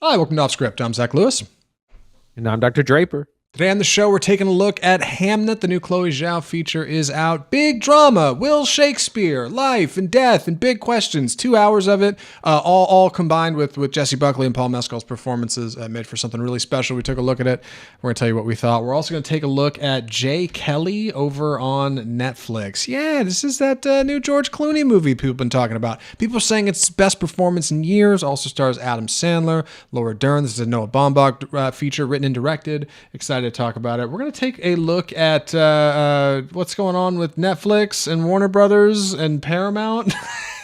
Hi, welcome to Off Script. I'm Zach Lewis. And I'm Dr. Draper. Today on the show, we're taking a look at Hamnet. The new Chloé Zhao feature is out. Big drama, Will Shakespeare, life and death and big questions. 2 hours of it, all combined with Jessie Buckley and Paul Mescal's performances, made for something really special. We took a look at it. We're going to tell you what we thought. We're also going to take a look at Jay Kelly over on Netflix. Yeah, this is that new George Clooney movie people have been talking about. People are saying it's best performance in years. Also stars Adam Sandler, Laura Dern. This is a Noah Baumbach feature, written and directed. Excited to talk about it. We're going to take a look at what's going on with Netflix and Warner Brothers and Paramount.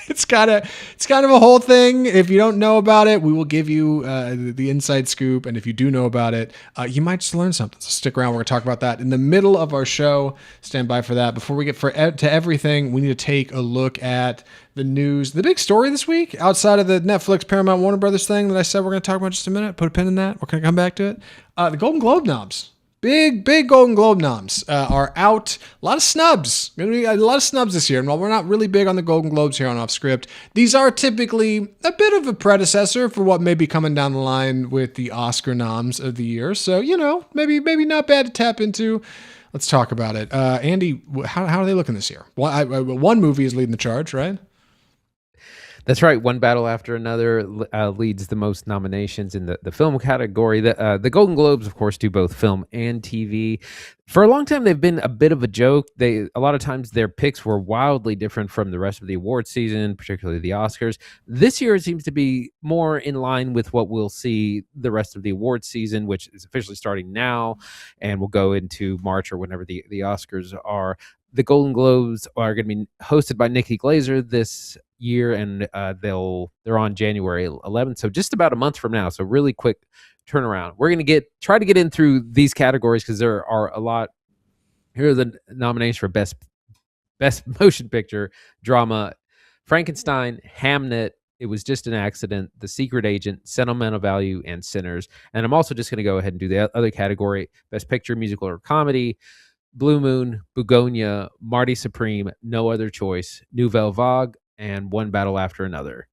It's kind of a whole thing. If you don't know about it, we will give you the inside scoop. And if you do know about it, you might just learn something. So stick around. We're going to talk about that in the middle of our show. Stand by for that. Before we get to everything, we need to take a look at the news. The big story this week, outside of the Netflix, Paramount, Warner Brothers thing that I said we're going to talk about in just a minute. Put a pin in that. We're going to come back to it. The Golden Globe noms. Big Golden Globe noms are out. A lot of snubs. Going to be a lot of snubs this year. And while we're not really big on the Golden Globes here on Off Script, these are typically a bit of a predecessor for what may be coming down the line with the Oscar noms of the year. So, maybe not bad to tap into. Let's talk about it. Andy, how are they looking this year? One movie is leading the charge, right? That's right. One Battle After Another leads the most nominations in the film category. The Golden Globes, of course, do both film and TV. For a long time, they've been a bit of a joke. A lot of times their picks were wildly different from the rest of the award season, particularly the Oscars. This year, it seems to be more in line with what we'll see the rest of the award season, which is officially starting now and will go into March or whenever the Oscars are. The Golden Globes are going to be hosted by Nikki Glaser this year, and they're on January 11th, so just about a month from now. So really quick turnaround. We're going to try to get in through these categories because there are a lot. Here are the nominations for best motion picture, drama: Frankenstein, Hamnet, It Was Just an Accident, The Secret Agent, Sentimental Value, and Sinners. And I'm also just going to go ahead and do the other category: best picture, musical, or comedy: Blue Moon, Begonia, Marty Supreme, No Other Choice, Nouvelle Vague, and One Battle After Another.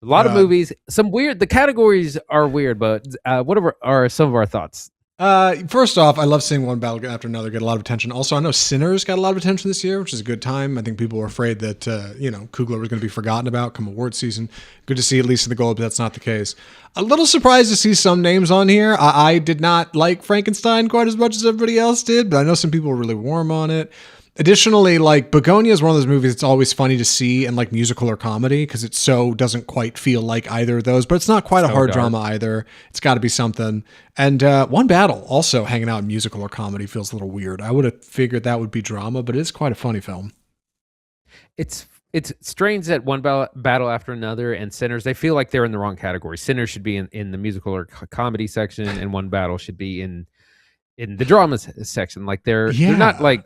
A lot of movies. The categories are weird, but what are some of our thoughts? First off, I love seeing One Battle After Another get a lot of attention. Also, I know Sinners got a lot of attention this year, which is a good time. I think people were afraid that, Coogler was going to be forgotten about come award season. Good to see, at least in the Globes, that's not the case. A little surprised to see some names on here. I did not like Frankenstein quite as much as everybody else did, but I know some people were really warm on it. Additionally, Begonia is one of those movies that's always funny to see in musical or comedy because it so doesn't quite feel like either of those, but it's not quite a hard drama either. It's got to be something. And One Battle, also hanging out in musical or comedy, feels a little weird. I would have figured that would be drama, but it is quite a funny film. It's strange that One Battle After Another and Sinners, they feel like they're in the wrong category. Sinners should be in the musical or comedy section, and One Battle should be in the drama section. They're not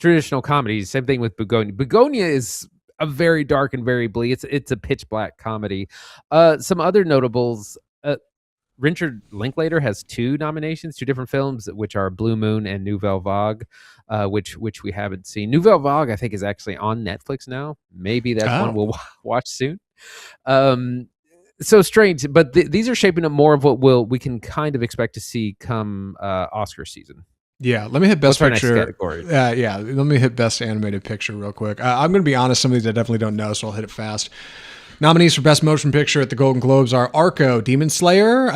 traditional comedies. Same thing with Begonia. Begonia is a very dark and very bleak. It's a pitch black comedy. Some other notables. Richard Linklater has 2 nominations, 2 different films, which are Blue Moon and Nouvelle Vague, which we haven't seen. Nouvelle Vague, I think, is actually on Netflix now. Maybe that's one we'll watch soon. So strange, but these are shaping up more of what we can kind of expect to see come Oscar season. Yeah, let me hit best picture. Let me hit best animated picture real quick. I'm going to be honest, some of these I definitely don't know, so I'll hit it fast. Nominees for Best Motion Picture at the Golden Globes are Arco, Demon Slayer,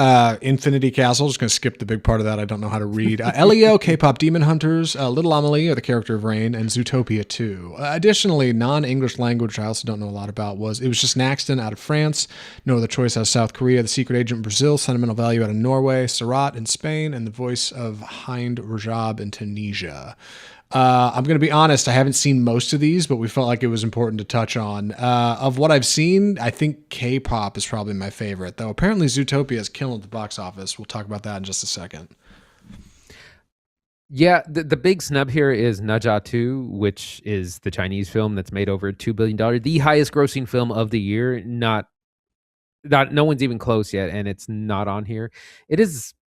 Infinity Castle, just going to skip the big part of that, I don't know how to read, Elio, K-Pop Demon Hunters, Little Amelie, or the character of Rain, and Zootopia 2. Additionally, non-English language, I also don't know a lot about, it was just Naxton out of France, No Other Choice out of South Korea, The Secret Agent in Brazil, Sentimental Value out of Norway, Sarat in Spain, and The Voice of Hind Rajab in Tunisia. I'm going to be honest, I haven't seen most of these, but we felt like it was important to touch on. Of what I've seen, I think K-pop is probably my favorite, though apparently Zootopia is killing at the box office. We'll talk about that in just a second. Yeah, the big snub here is Ne Zha 2, which is the Chinese film that's made over $2 billion, the highest grossing film of the year. No one's even close yet, and it's not on here.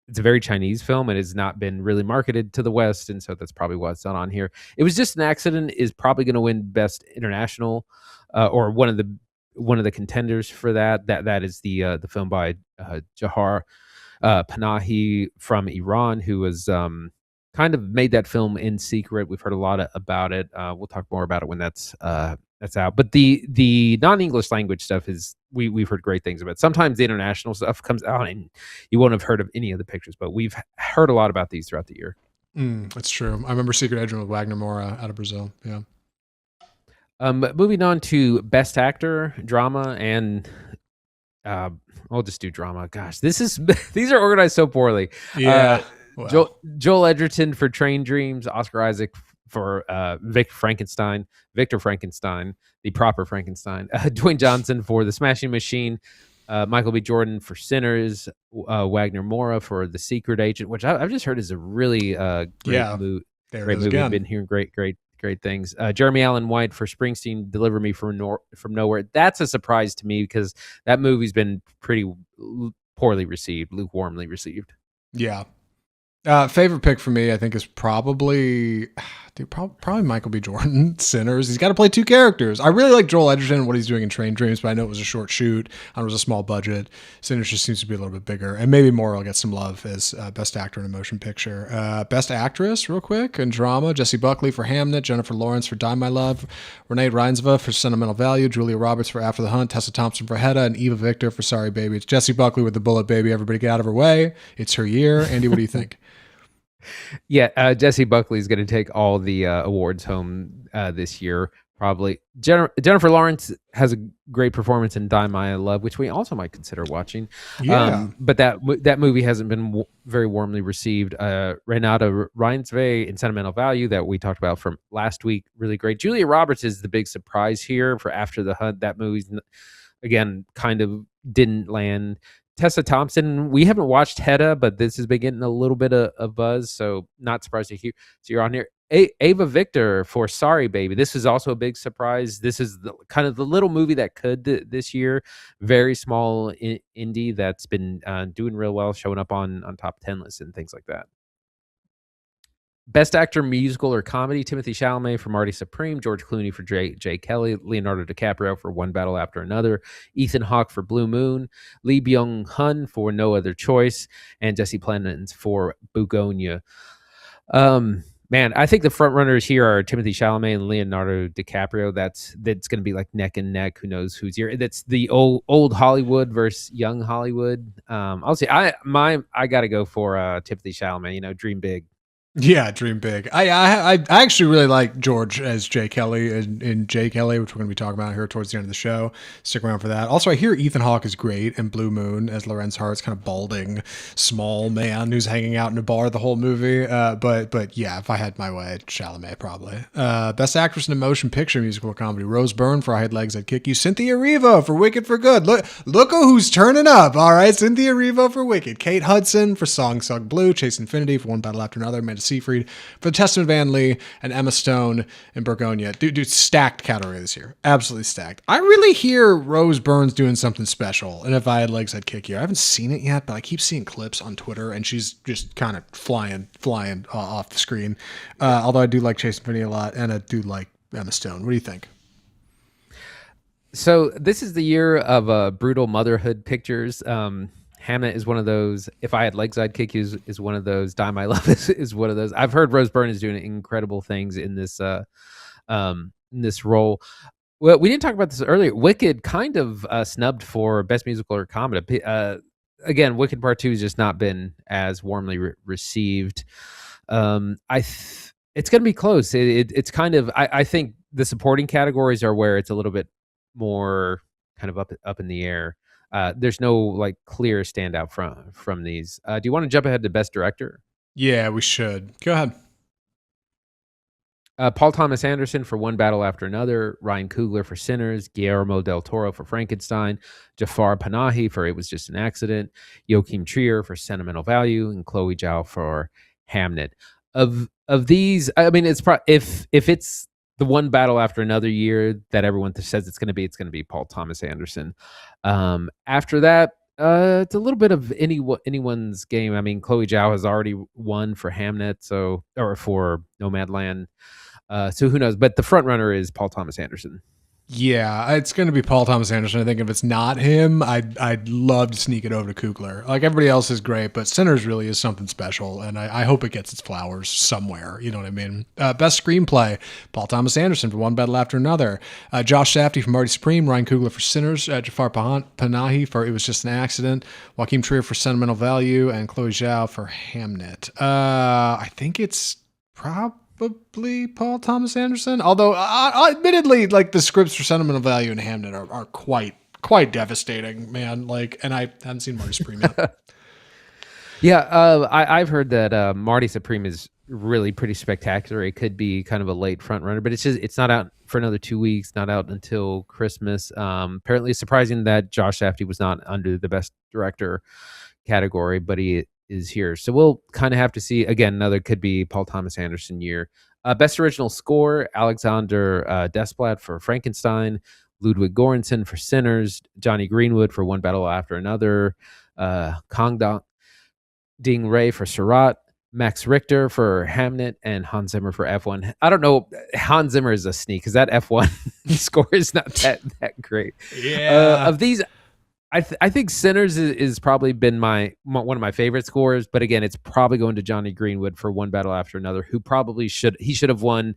It's a very Chinese film. It has not been really marketed to the West, and so that's probably why it's not on here. It Was Just an Accident is probably going to win Best International, or one of the one of the contenders for that. That is the film by Jahar Panahi from Iran, who was kind of made that film in secret. We've heard a lot about it. We'll talk more about it when that's out. But the non-English language stuff is we've heard great things about. Sometimes the international stuff comes out and you won't have heard of any of the pictures, but we've heard a lot about these throughout the year. That's true. I remember Secret Agent with Wagner Moura out of Brazil. Yeah. Moving on to Best Actor, Drama, and I'll just do drama. Gosh, these are organized so poorly. Yeah. Joel Edgerton for Train Dreams, Oscar Isaac for Victor Frankenstein, the proper Frankenstein, Dwayne Johnson for The Smashing Machine, Michael B. Jordan for Sinners, Wagner Moura for The Secret Agent, which I've just heard is a really great movie. Great movie. I've been hearing great things. Jeremy Allen White for Springsteen, Deliver Me from Nowhere. That's a surprise to me because that movie's been pretty poorly received, lukewarmly received. Yeah. Favorite pick for me, I think, is probably Michael B. Jordan, Sinners. He's got to play two characters. I really like Joel Edgerton and what he's doing in Train Dreams, but I know it was a short shoot and it was a small budget. Sinners just seems to be a little bit bigger, and maybe Moore will get some love as Best Actor in a Motion Picture. Best Actress, real quick, in Drama, Jessie Buckley for Hamnet, Jennifer Lawrence for Die My Love, Renee Reinsva for Sentimental Value, Julia Roberts for After the Hunt, Tessa Thompson for Hedda, and Eva Victor for Sorry Baby. It's Jessie Buckley with the bullet, baby. Everybody get out of her way. It's her year. Andy, what do you think? Yeah, Jessie Buckley is going to take all the awards home this year, probably. Jennifer Lawrence has a great performance in Die My Love, which we also might consider watching. Yeah. But that movie hasn't been very warmly received. Renata Reinsve in Sentimental Value that we talked about from last week, really great. Julia Roberts is the big surprise here for After the Hunt. That movie's, again, kind of didn't land. Tessa Thompson, we haven't watched Hedda, but this has been getting a little bit of buzz, so not surprised to hear. So you're on here. Ava Victor for Sorry Baby. This is also a big surprise. This is kind of the little movie that could this year. Very small indie that's been doing real well, showing up on top 10 lists and things like that. Best Actor, Musical or Comedy, Timothée Chalamet for Marty Supreme, George Clooney for Jay Kelly, Leonardo DiCaprio for One Battle After Another, Ethan Hawke for Blue Moon, Lee Byung-hun for No Other Choice, and Jesse Plemons for Bugonia. Man, I think the front runners here are Timothée Chalamet and Leonardo DiCaprio. That's going to be like neck and neck. Who knows who's here? That's the old Hollywood versus young Hollywood. I'll say I got to go for Timothée Chalamet. Dream big. Yeah, dream big. I actually really like George as Jay Kelly in Jay Kelly, which we're going to be talking about here towards the end of the show. Stick around for that. Also, I hear Ethan Hawke is great in Blue Moon as Lorenz Hart's kind of balding, small man who's hanging out in a bar the whole movie. But yeah, if I had my way, Chalamet probably. Best Actress in a Motion Picture, Musical or Comedy, Rose Byrne for I Had Legs I'd Kick You, Cynthia Erivo for Wicked for Good. Look who's turning up. All right, Cynthia Erivo for Wicked, Kate Hudson for Song Sung Blue, Chase Infinity for One Battle After Another, Amanda Seyfried for The Testament of Van Lee, and Emma Stone in Burgonia. Dude, stacked category this year. Absolutely stacked. I really hear Rose Byrne's doing something special, and If I Had Legs I'd Kick You. I haven't seen it yet, but I keep seeing clips on Twitter, and she's just kind of flying off the screen. Although I do like Chase Infinity a lot, and I do like Emma Stone. What do you think? So this is the year of brutal motherhood pictures. Hamnet is one of those. If I Had Legs I'd Kick You is one of those. Die My Love is one of those. I've heard Rose Byrne is doing incredible things in this role. Well, we didn't talk about this earlier. Wicked kind of snubbed for Best Musical or Comedy. Again, Wicked Part 2 has just not been as warmly received. It's going to be close. It's kind of. I think the supporting categories are where it's a little bit more kind of up in the air. There's no like clear standout from these. Do you want to jump ahead to Best Director? Yeah, we should. Go ahead. Paul Thomas Anderson for One Battle After Another, Ryan Coogler for Sinners, Guillermo del Toro for Frankenstein, Jafar Panahi for It Was Just an Accident, Joachim Trier for Sentimental Value, and Chloé Zhao for Hamnet. Of these, I mean, it's if it's the One Battle After Another year that everyone says it's going to be Paul Thomas Anderson. After that, it's a little bit of anyone's game. I mean, Chloé Zhao has already won for Hamnet, or for Nomadland. So who knows? But the front runner is Paul Thomas Anderson. Yeah, it's going to be Paul Thomas Anderson. I think if it's not him, I'd love to sneak it over to Coogler. Like, everybody else is great, but Sinners really is something special, and I hope it gets its flowers somewhere. You know what I mean? Best screenplay, Paul Thomas Anderson for One Battle After Another. Josh Safdie for Marty Supreme, Ryan Coogler for Sinners, Jafar Panahi for It Was Just an Accident, Joaquin Trier for Sentimental Value, and Chloé Zhao for Hamnet. I think it's probably Paul Thomas Anderson, although admittedly, like, the scripts for Sentimental Value and Hamnet are quite devastating, man. Like, and I haven't seen Marty Supreme yet. Yeah, I've heard that Marty Supreme is really pretty spectacular. It could be kind of a late front runner, but it's not out for another 2 weeks, not out until Christmas. Apparently, it's surprising that Josh Safdie was not under the Best Director category, but he is here. So we'll kind of have to see. Again, another could be Paul Thomas Anderson year. Best Original Score, Alexander Desplat for Frankenstein, Ludwig Göransson for Sinners, Johnny Greenwood for One Battle After Another, Kang Ding Ray for Surat, Max Richter for Hamnet, and Hans Zimmer for F1. I don't know. Hans Zimmer is a sneak because that F1 score is not that great. Yeah. Of these, I think Sinners is probably been one of my favorite scores, but again, it's probably going to Johnny Greenwood for One Battle After Another, who probably should have won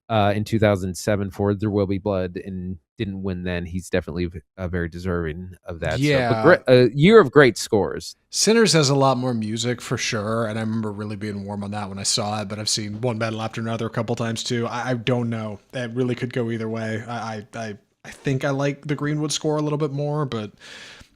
in 2007 for There Will Be Blood and didn't win then. He's definitely very deserving of that. Yeah. So, but a year of great scores. Sinners has a lot more music for sure, and I remember really being warm on that when I saw it, but I've seen One Battle After Another a couple times too. I don't know. That really could go either way. I think I like the Greenwood score a little bit more, but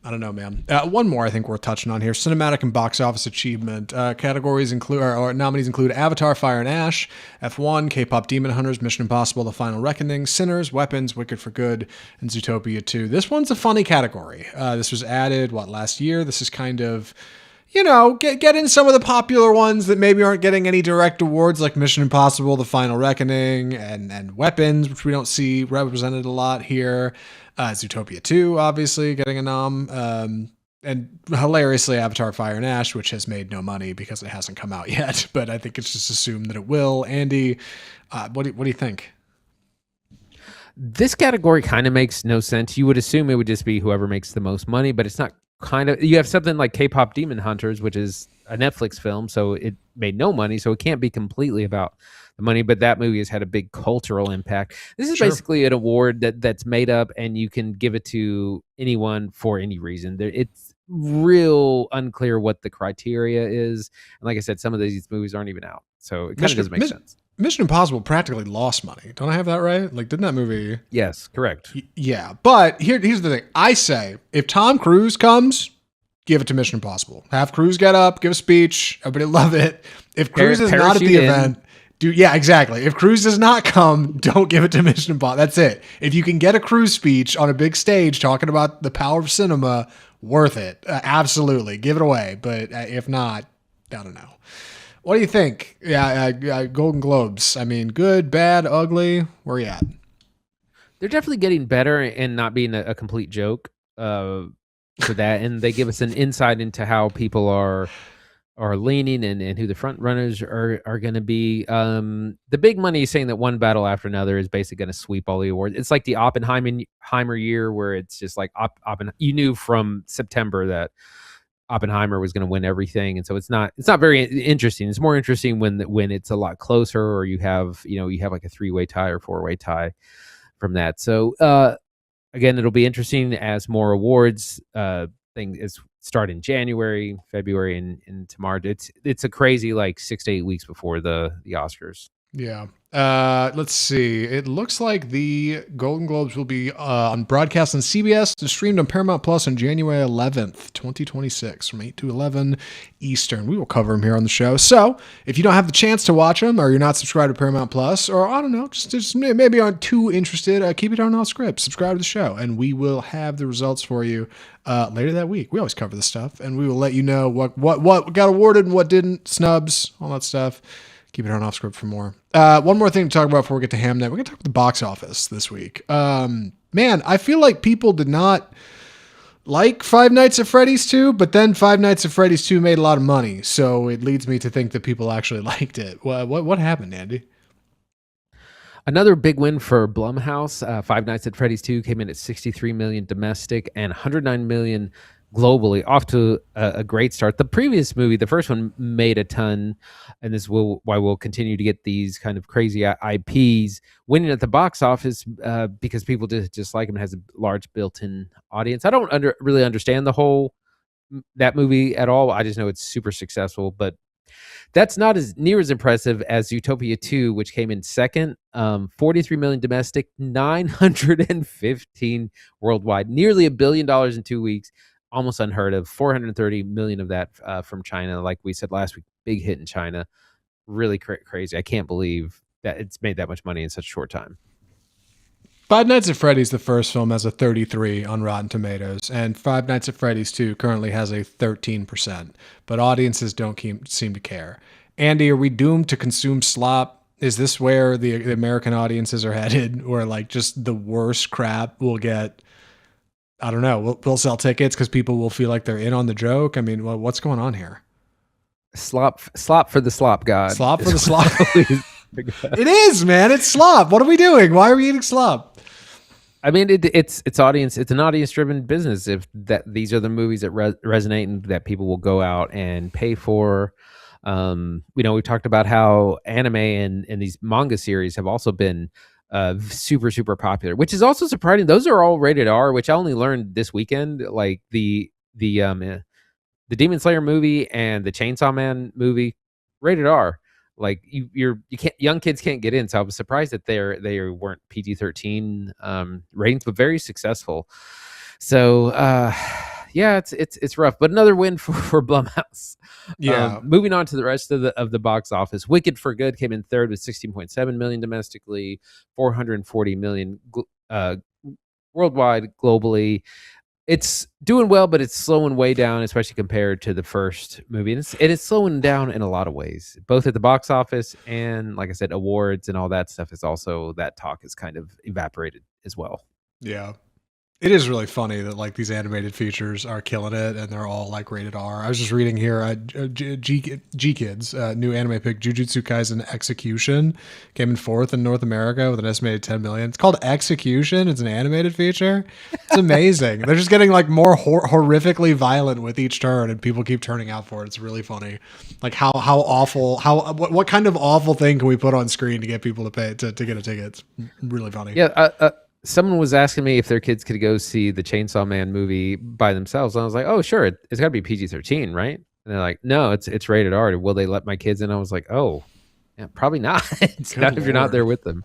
I don't know, man. One more I think worth touching on here. Cinematic and box office achievement. Categories include, or nominees include Avatar, Fire and Ash, F1, K-pop Demon Hunters, Mission Impossible, The Final Reckoning, Sinners, Weapons, Wicked for Good, and Zootopia 2. This one's a funny category. This was added, last year? This is kind of, get in some of the popular ones that maybe aren't getting any direct awards, like Mission Impossible, The Final Reckoning, and Weapons, which we don't see represented a lot here. Zootopia 2, obviously, getting a nom. And hilariously, Avatar, Fire and Ash, which has made no money because it hasn't come out yet. But I think it's just assumed that it will. Andy, what do you think? This category kind of makes no sense. You would assume it would just be whoever makes the most money, but it's not. You have something like K-pop Demon Hunters, which is a Netflix film, so it made no money, so it can't be completely about the money, but that movie has had a big cultural impact. This is basically an award that's made up, and you can give it to anyone for any reason. It's real unclear what the criteria is, and like I said, some of these movies aren't even out, so it kind of doesn't make sense. Mission Impossible practically lost money. Don't I have that right? Like, didn't that movie? Yes, correct. Yeah, but here's the thing. I say, if Tom Cruise comes, give it to Mission Impossible. Have Cruise get up, give a speech. Everybody love it. If Cruise is not at the event, yeah, exactly. If Cruise does not come, don't give it to Mission Impossible. That's it. If you can get a Cruise speech on a big stage talking about the power of cinema, worth it. Absolutely. Give it away. But if not, I don't know. What do you think? Yeah, Golden Globes. I mean, good, bad, ugly. Where are you at? They're definitely getting better and not being a complete joke for that. And they give us an insight into how people are leaning and who the front runners are going to be. The big money is saying that One Battle After Another is basically going to sweep all the awards. It's like the Oppenheimer year where it's just like you knew from September that Oppenheimer was going to win everything, and so it's not very interesting. It's more interesting when it's a lot closer, or you have like a 3-way tie or 4-way tie from that. So again, it'll be interesting as more awards things start in January, February, and to March. It's a crazy 6 to 8 weeks before the Oscars. Yeah. Let's see. It looks like the Golden Globes will be on broadcast on CBS and streamed on Paramount Plus on January 11th, 2026 from 8 to 11 Eastern. We will cover them here on the show. So if you don't have the chance to watch them, or you're not subscribed to Paramount Plus, or I don't know, just maybe aren't too interested, keep it on off script. Subscribe to the show, and we will have the results for you later that week. We always cover this stuff, and we will let you know what got awarded and what didn't, snubs, all that stuff. Keep it on off script for more. One more thing to talk about before we get to Hamnet. We're going to talk about the box office this week. Man, I feel like people did not like Five Nights at Freddy's 2, but then Five Nights at Freddy's 2 made a lot of money. So it leads me to think that people actually liked it. What happened, Andy? Another big win for Blumhouse. Five Nights at Freddy's 2 came in at 63 million domestic and 109 million globally, off to a great start. The previous movie, the first one, made a ton, and why we'll continue to get these kind of crazy IPs winning at the box office, because people just like them. It has a large built-in audience. I don't really understand that movie at all. I just know it's super successful, but that's not as near as impressive as Zootopia 2, which came in second. 43 million domestic, 915 worldwide, nearly $1 billion in 2 weeks, almost unheard of. 430 million of that from China. Like we said last week, big hit in China. Really crazy. I can't believe that it's made that much money in such a short time. Five Nights at Freddy's, the first film, has a 33 on Rotten Tomatoes, and Five Nights at Freddy's 2 currently has a 13%, but audiences don't seem to care. Andy, are we doomed to consume slop? Is this where the American audiences are headed, where like just the worst crap will get, I don't know, we'll sell tickets because people will feel like they're in on the joke? I mean, what's going on here? Slop for the slop god. Slop for the slop. It is, man. It's slop. What are we doing? Why are we eating slop? I mean, it's audience. It's an audience-driven business. If these are the movies that resonate and that people will go out and pay for. We talked about how anime and these manga series have also been super, super popular, which is also surprising. Those are all rated R, which I only learned this weekend. Like the Demon Slayer movie and the Chainsaw Man movie, rated R. Like you can't, young kids can't get in. So I was surprised that they weren't PG-13 ratings, but very successful. So yeah, it's rough, but another win for Blumhouse. Yeah. Moving on to the rest of the box office, Wicked for Good came in third with 16.7 million domestically, 440 million worldwide, globally. It's doing well, but it's slowing way down, especially compared to the first movie. And it's slowing down in a lot of ways, both at the box office and, like I said, awards and all that stuff. Is also, that talk is kind of evaporated as well. Yeah. It is really funny that like these animated features are killing it, and they're all like rated R. I was just reading here, G Kids new anime pick, Jujutsu Kaisen Execution, came in fourth in North America with an estimated 10 million. It's called Execution. It's an animated feature. It's amazing. They're just getting like more horrifically violent with each turn, and people keep turning out for it. It's really funny. Like how awful, what kind of awful thing can we put on screen to get people to pay to get a ticket? It's really funny. Yeah. Someone was asking me if their kids could go see the Chainsaw Man movie by themselves. And I was like, oh, sure. It's got to be PG-13, right? And they're like, no, it's rated R. Will they let my kids in? I was like, oh, yeah, probably not. Not if you're not there with them.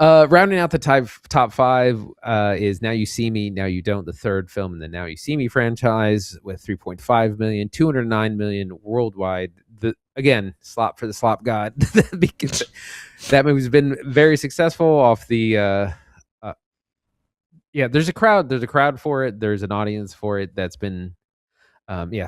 Rounding out the top five is Now You See Me, Now You Don't, the third film in the Now You See Me franchise, with 3.5 million, 209 million worldwide. Again, slop for the slop god. Because that movie's been very successful off the... yeah, there's a crowd for it. There's an audience for it that's been,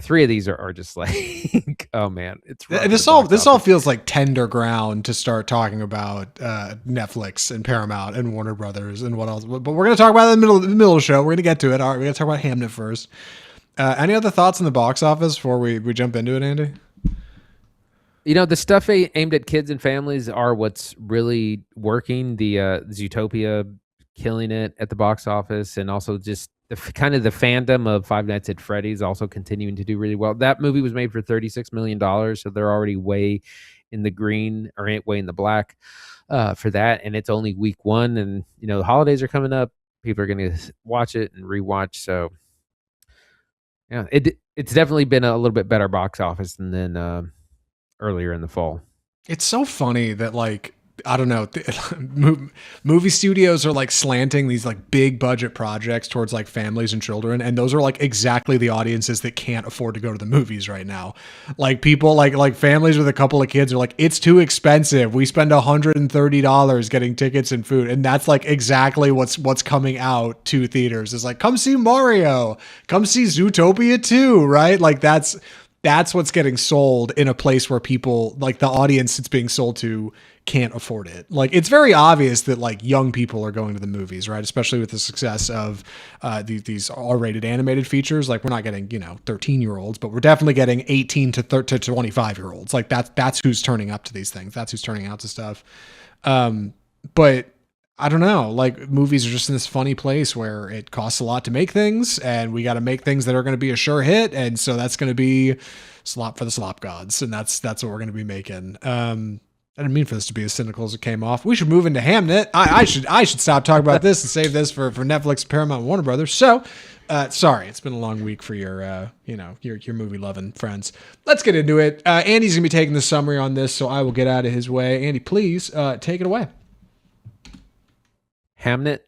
three of these are just like, oh man, it's rough. This all feels like tender ground to start talking about Netflix and Paramount and Warner Brothers and what else. But we're going to talk about it in the middle of the show. We're going to get to it. All right, we're going to talk about Hamnet first. Any other thoughts on the box office before we jump into it, Andy? The stuff aimed at kids and families are what's really working. The Zootopia killing it at the box office, and also just the fandom of Five Nights at Freddy's also continuing to do really well. That movie was made for $36 million, so they're already way in the green, or way in the black for that, and it's only week one, and the holidays are coming up. People are going to watch it and rewatch, so yeah, it's definitely been a little bit better box office than earlier in the fall. It's so funny that like, I don't know, movie studios are like slanting these like big budget projects towards like families and children, and those are like exactly the audiences that can't afford to go to the movies right now. Like people like families with a couple of kids are like, it's too expensive. We spend $130 getting tickets and food, and that's like exactly what's coming out to theaters. It's like, come see Mario, come see Zootopia 2, right? Like that's what's getting sold in a place where people, like the audience it's being sold to, can't afford it. Like it's very obvious that like young people are going to the movies, right? Especially with the success of these R-rated animated features. Like we're not getting 13-year-olds, but we're definitely getting 18 to 25-year-olds. Like that's who's turning up to these things. That's who's turning out to stuff. but I don't know, like movies are just in this funny place where it costs a lot to make things and we got to make things that are going to be a sure hit. And so that's going to be slop for the slop gods. And that's what we're going to be making. I didn't mean for this to be as cynical as it came off. We should move into Hamnet. I should stop talking about this and save this for Netflix, Paramount, and Warner Brothers. So, sorry, it's been a long week for your movie loving friends. Let's get into it. Andy's gonna be taking the summary on this, so I will get out of his way. Andy, please take it away. Hamnet.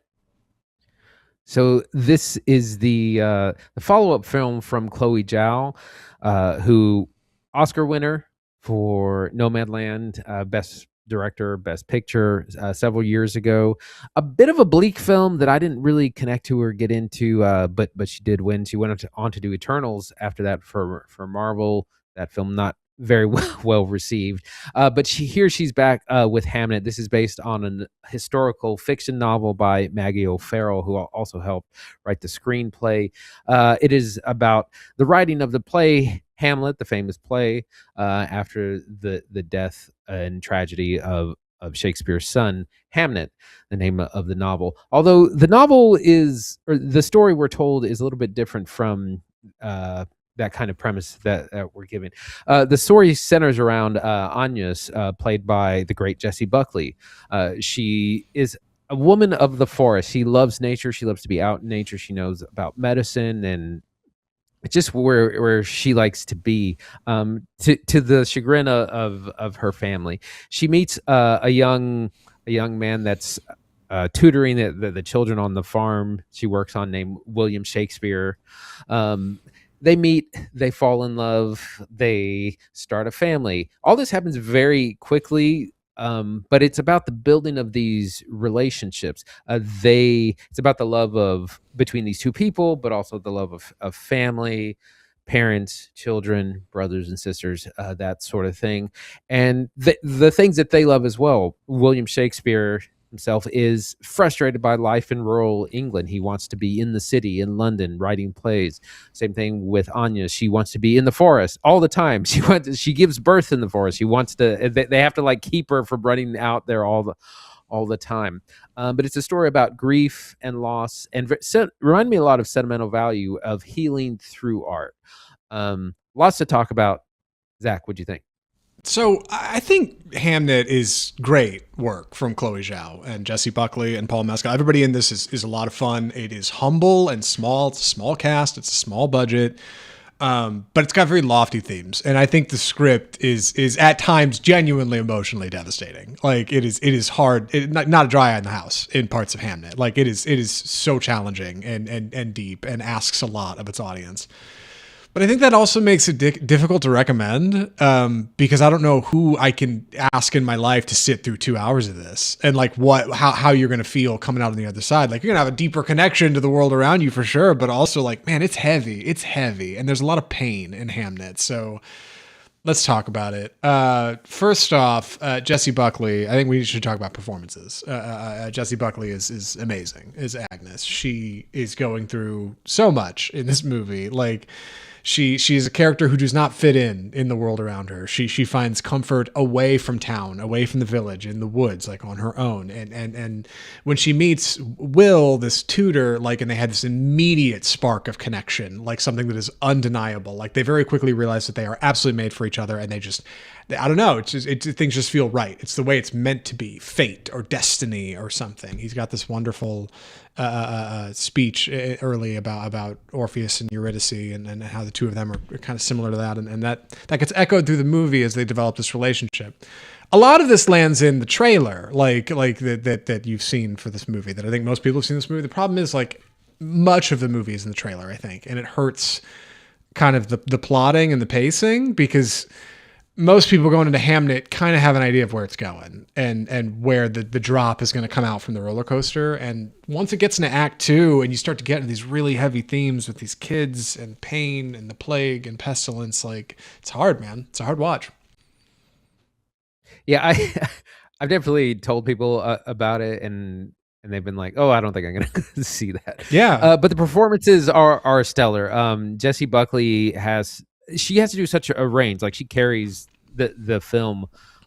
So this is the follow-up film from Chloé Zhao, who Oscar winner for Nomadland, Best Director, Best Picture, several years ago. A bit of a bleak film that I didn't really connect to or get into, but she did win. She went on to do Eternals after that for Marvel. That film not very well received, but she's back with Hamnet. This is based on a historical fiction novel by Maggie O'Farrell, who also helped write the screenplay. It is about the writing of the play Hamlet, the famous play, after the death and tragedy of Shakespeare's son, Hamnet, the name of the novel. Although the novel or the story we're told is a little bit different from that kind of premise that we're given. The story centers around Agnes, played by the great Jessie Buckley. She is a woman of the forest. She loves nature. She loves to be out in nature. She knows about medicine and just where she likes to be, to the chagrin of her family. She meets a young man that's tutoring the children on the farm she works on, named William Shakespeare. They meet, they fall in love, they start a family. All this happens very quickly, but it's about the building of these relationships. It's about the love between these two people, but also the love of family, parents, children, brothers and sisters, that sort of thing. And the things that they love as well. William Shakespeare himself is frustrated by life in rural England. He wants to be in the city, in London, writing plays. Same thing with Anya. She wants to be in the forest all the time. She gives birth in the forest. She wants to. They have to like keep her from running out there all the time. But it's a story about grief and loss, and remind me a lot of sentimental value of healing through art. Lots to talk about. Zach, what'd you think? So I think Hamnet is great work from Chloé Zhao and Jessie Buckley and Paul Mescal. Everybody in this is a lot of fun. It is humble and small. It's a small cast. It's a small budget. But it's got very lofty themes. And I think the script is at times genuinely emotionally devastating. Like it is hard. Not a dry eye in the house in parts of Hamnet. Like it is so challenging and deep and asks a lot of its audience. But I think that also makes it difficult to recommend, because I don't know who I can ask in my life to sit through 2 hours of this and like how you're going to feel coming out on the other side. Like you're going to have a deeper connection to the world around you for sure, but also like, man, it's heavy, and there's a lot of pain in Hamnet. So let's talk about it. First off, Jessie Buckley, I think we should talk about performances. Jessie Buckley is amazing as Agnes. She is going through so much in this movie. Like, she's a character who does not fit in the world around her. She finds comfort away from town, away from the village, in the woods, like on her own. And when she meets Will, this tutor, like, and they had this immediate spark of connection, like something that is undeniable. Like they very quickly realize that they are absolutely made for each other, and I don't know. Things just feel right. It's the way it's meant to be, fate or destiny or something. He's got this wonderful speech early about Orpheus and Eurydice and how the two of them are kind of similar to that, and that gets echoed through the movie as they develop this relationship. A lot of this lands in the trailer, like that you've seen for this movie. That I think most people have seen this movie. The problem is like much of the movie is in the trailer, I think, and it hurts kind of the plotting and the pacing, because most people going into Hamnet kind of have an idea of where it's going and where the drop is going to come out from the roller coaster. And once it gets into Act 2 and you start to get into these really heavy themes with these kids and pain and the plague and pestilence, like it's hard, man. It's a hard watch. Yeah, I've definitely told people about it, and they've been like, "Oh, I don't think I'm gonna see that." Yeah, but the performances are stellar. Jessie Buckley she has to do such a range. Like she carries the film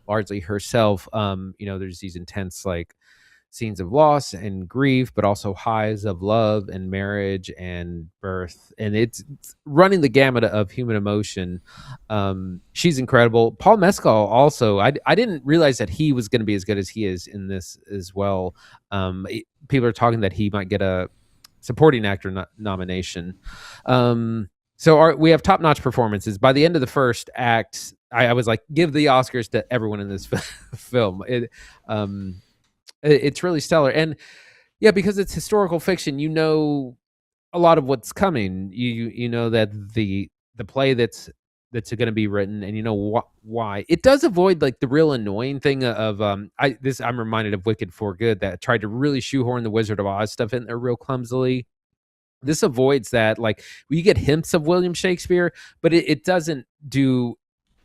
largely herself. There's these intense like scenes of loss and grief, but also highs of love and marriage and birth. And it's running the gamut of human emotion. She's incredible. Paul Mescal also, I didn't realize that he was going to be as good as he is in this as well. People are talking that he might get a supporting actor nomination. We have top-notch performances. By the end of the first act, I was like, give the Oscars to everyone in this film. It's really stellar. And yeah, because it's historical fiction, you know a lot of what's coming. You know that the play that's going to be written, and you know why. It does avoid like the real annoying thing of I'm reminded of Wicked for Good, that tried to really shoehorn the Wizard of Oz stuff in there real clumsily. This avoids that. Like, you get hints of William Shakespeare, but it doesn't do.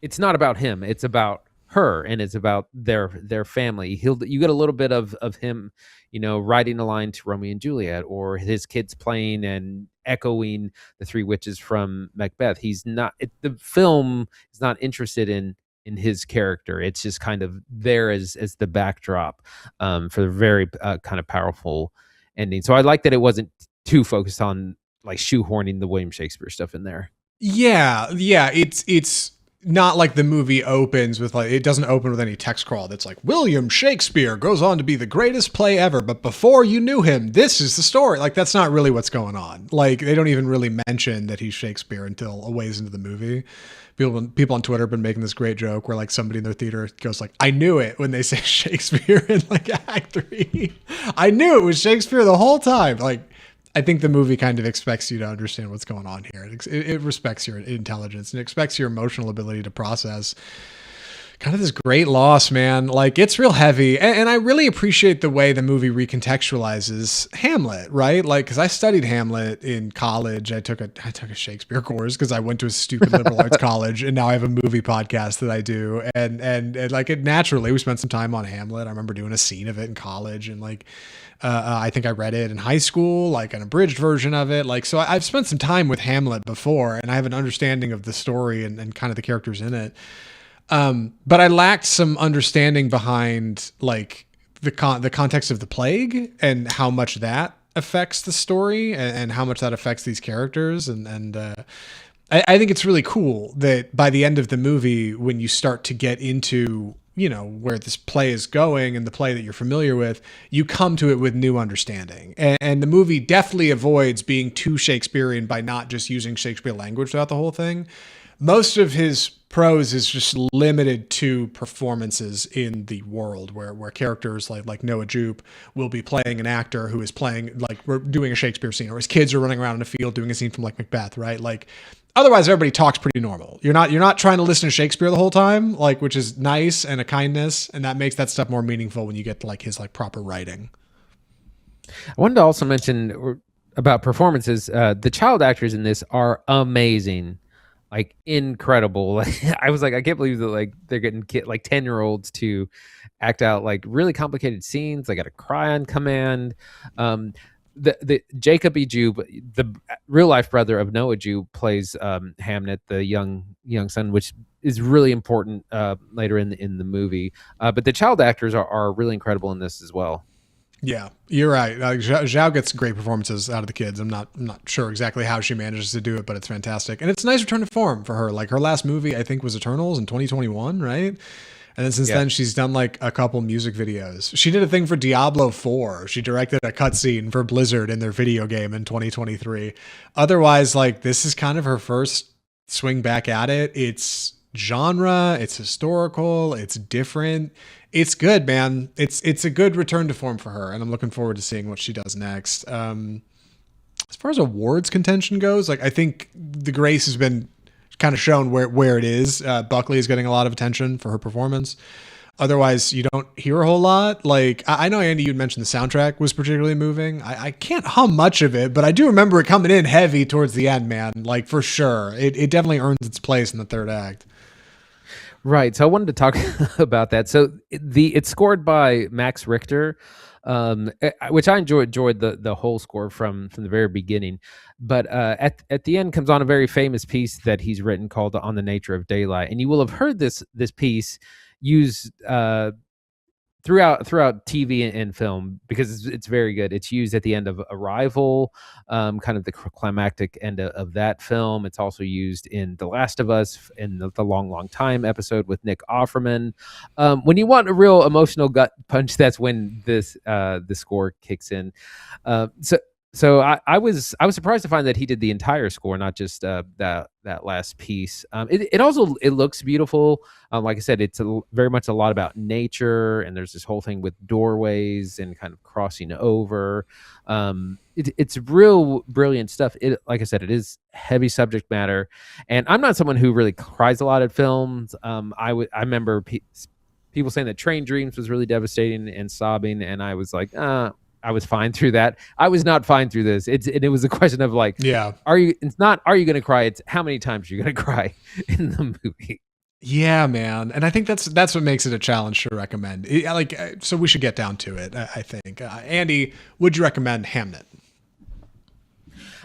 It's not about him. It's about her, and it's about their family. You get a little bit of him, writing a line to Romeo and Juliet, or his kids playing and echoing the three witches from Macbeth. The film is not interested in his character. It's just kind of there as the backdrop for the very kind of powerful ending. So I like that it wasn't too focused on like shoehorning the William Shakespeare stuff in there. Yeah. It's not like the movie opens with it doesn't open with any text crawl that's like, William Shakespeare goes on to be the greatest play ever, but before you knew him, this is the story. Like, that's not really what's going on. Like, they don't even really mention that he's Shakespeare until a ways into the movie. People on Twitter have been making this great joke where like somebody in their theater goes like, I knew it when they say Shakespeare in like Act 3. I knew it was Shakespeare the whole time. Like, I think the movie kind of expects you to understand what's going on here. It respects your intelligence and it expects your emotional ability to process kind of this great loss, man. Like, it's real heavy. And I really appreciate the way the movie recontextualizes Hamlet, right? Like, because I studied Hamlet in college. I took a Shakespeare course because I went to a stupid liberal arts college, and now I have a movie podcast that I do. And like, it naturally, we spent some time on Hamlet. I remember doing a scene of it in college, and like, I think I read it in high school, like an abridged version of it. Like, so I've spent some time with Hamlet before, and I have an understanding of the story and kind of the characters in it. But I lacked some understanding behind like the context of the plague and how much that affects the story and how much that affects these characters. I think it's really cool that by the end of the movie, when you start to get into where this play is going and the play that you're familiar with, you come to it with new understanding. And the movie definitely avoids being too Shakespearean by not just using Shakespeare language throughout the whole thing. Most of his prose is just limited to performances in the world where characters like Noah Jupe will be playing an actor who is playing, like, we're doing a Shakespeare scene, or his kids are running around in a field doing a scene from like Macbeth, right? Like, otherwise everybody talks pretty normal. You're not trying to listen to Shakespeare the whole time, like, which is nice and a kindness, and that makes that stuff more meaningful when you get to like his like proper writing. I wanted to also mention about performances. The child actors in this are amazing, like incredible. I was like, I can't believe that like they're getting 10-year-olds to act out like really complicated scenes. They got to cry on command. The Jacobi Jupe, the real life brother of Noah Jupe, plays Hamnet, the young son, which is really important later in the movie. But the child actors are really incredible in this as well. Yeah, you're right. Zhao gets great performances out of the kids. I'm not sure exactly how she manages to do it, but it's fantastic. And it's a nice return to form for her. Like, her last movie, I think, was Eternals in 2021, right? And then since then, she's done like a couple music videos. She did a thing for Diablo 4. She directed a cutscene for Blizzard in their video game in 2023. Otherwise, like, this is kind of her first swing back at it. It's genre, it's historical, it's different. It's good, man. It's a good return to form for her, and I'm looking forward to seeing what she does next. As far as awards contention goes, like, I think the Grace has been kind of shown where it is. Buckley is getting a lot of attention for her performance. Otherwise, you don't hear a whole lot. Like, I know, Andy, you'd mentioned the soundtrack was particularly moving. I can't hum much of it, but I do remember it coming in heavy towards the end, man. Like, for sure. It definitely earns its place in the third act. Right. So I wanted to talk about that. So it's scored by Max Richter, which I enjoyed the whole score from the very beginning. But at the end comes on a very famous piece that he's written called "On the Nature of Daylight," and you will have heard this piece used throughout TV and film, because it's very good. It's used at the end of Arrival, kind of the climactic end of that film. It's also used in The Last of Us in the Long Time episode with Nick Offerman. When you want a real emotional gut punch, that's when the score kicks in. So I was surprised to find that he did the entire score, not just that last piece. It also looks beautiful. Like I said, it's very much a lot about nature, and there's this whole thing with doorways and kind of crossing over. It's real brilliant stuff. Like I said, it is heavy subject matter, and I'm not someone who really cries a lot at films. I remember people saying that Train Dreams was really devastating and sobbing, and I was like, I was fine through that. I was not fine through this. It was a question of like, are you going to cry? It's how many times are you going to cry in the movie? Yeah, man. And I think that's what makes it a challenge to recommend. So we should get down to it, I think. Andy, would you recommend Hamnet?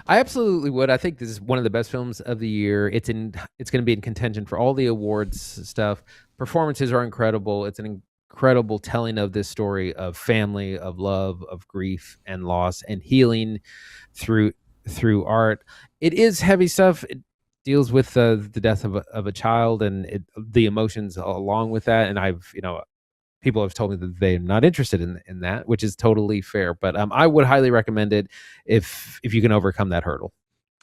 I absolutely would. I think this is one of the best films of the year. It's going to be in contention for all the awards stuff. Performances are incredible. It's an incredible telling of this story of family, of love, of grief and loss and healing through art. It is heavy stuff. It deals with the death of a child and the emotions along with that. And people have told me that they're not interested in that, which is totally fair. But I would highly recommend it if you can overcome that hurdle.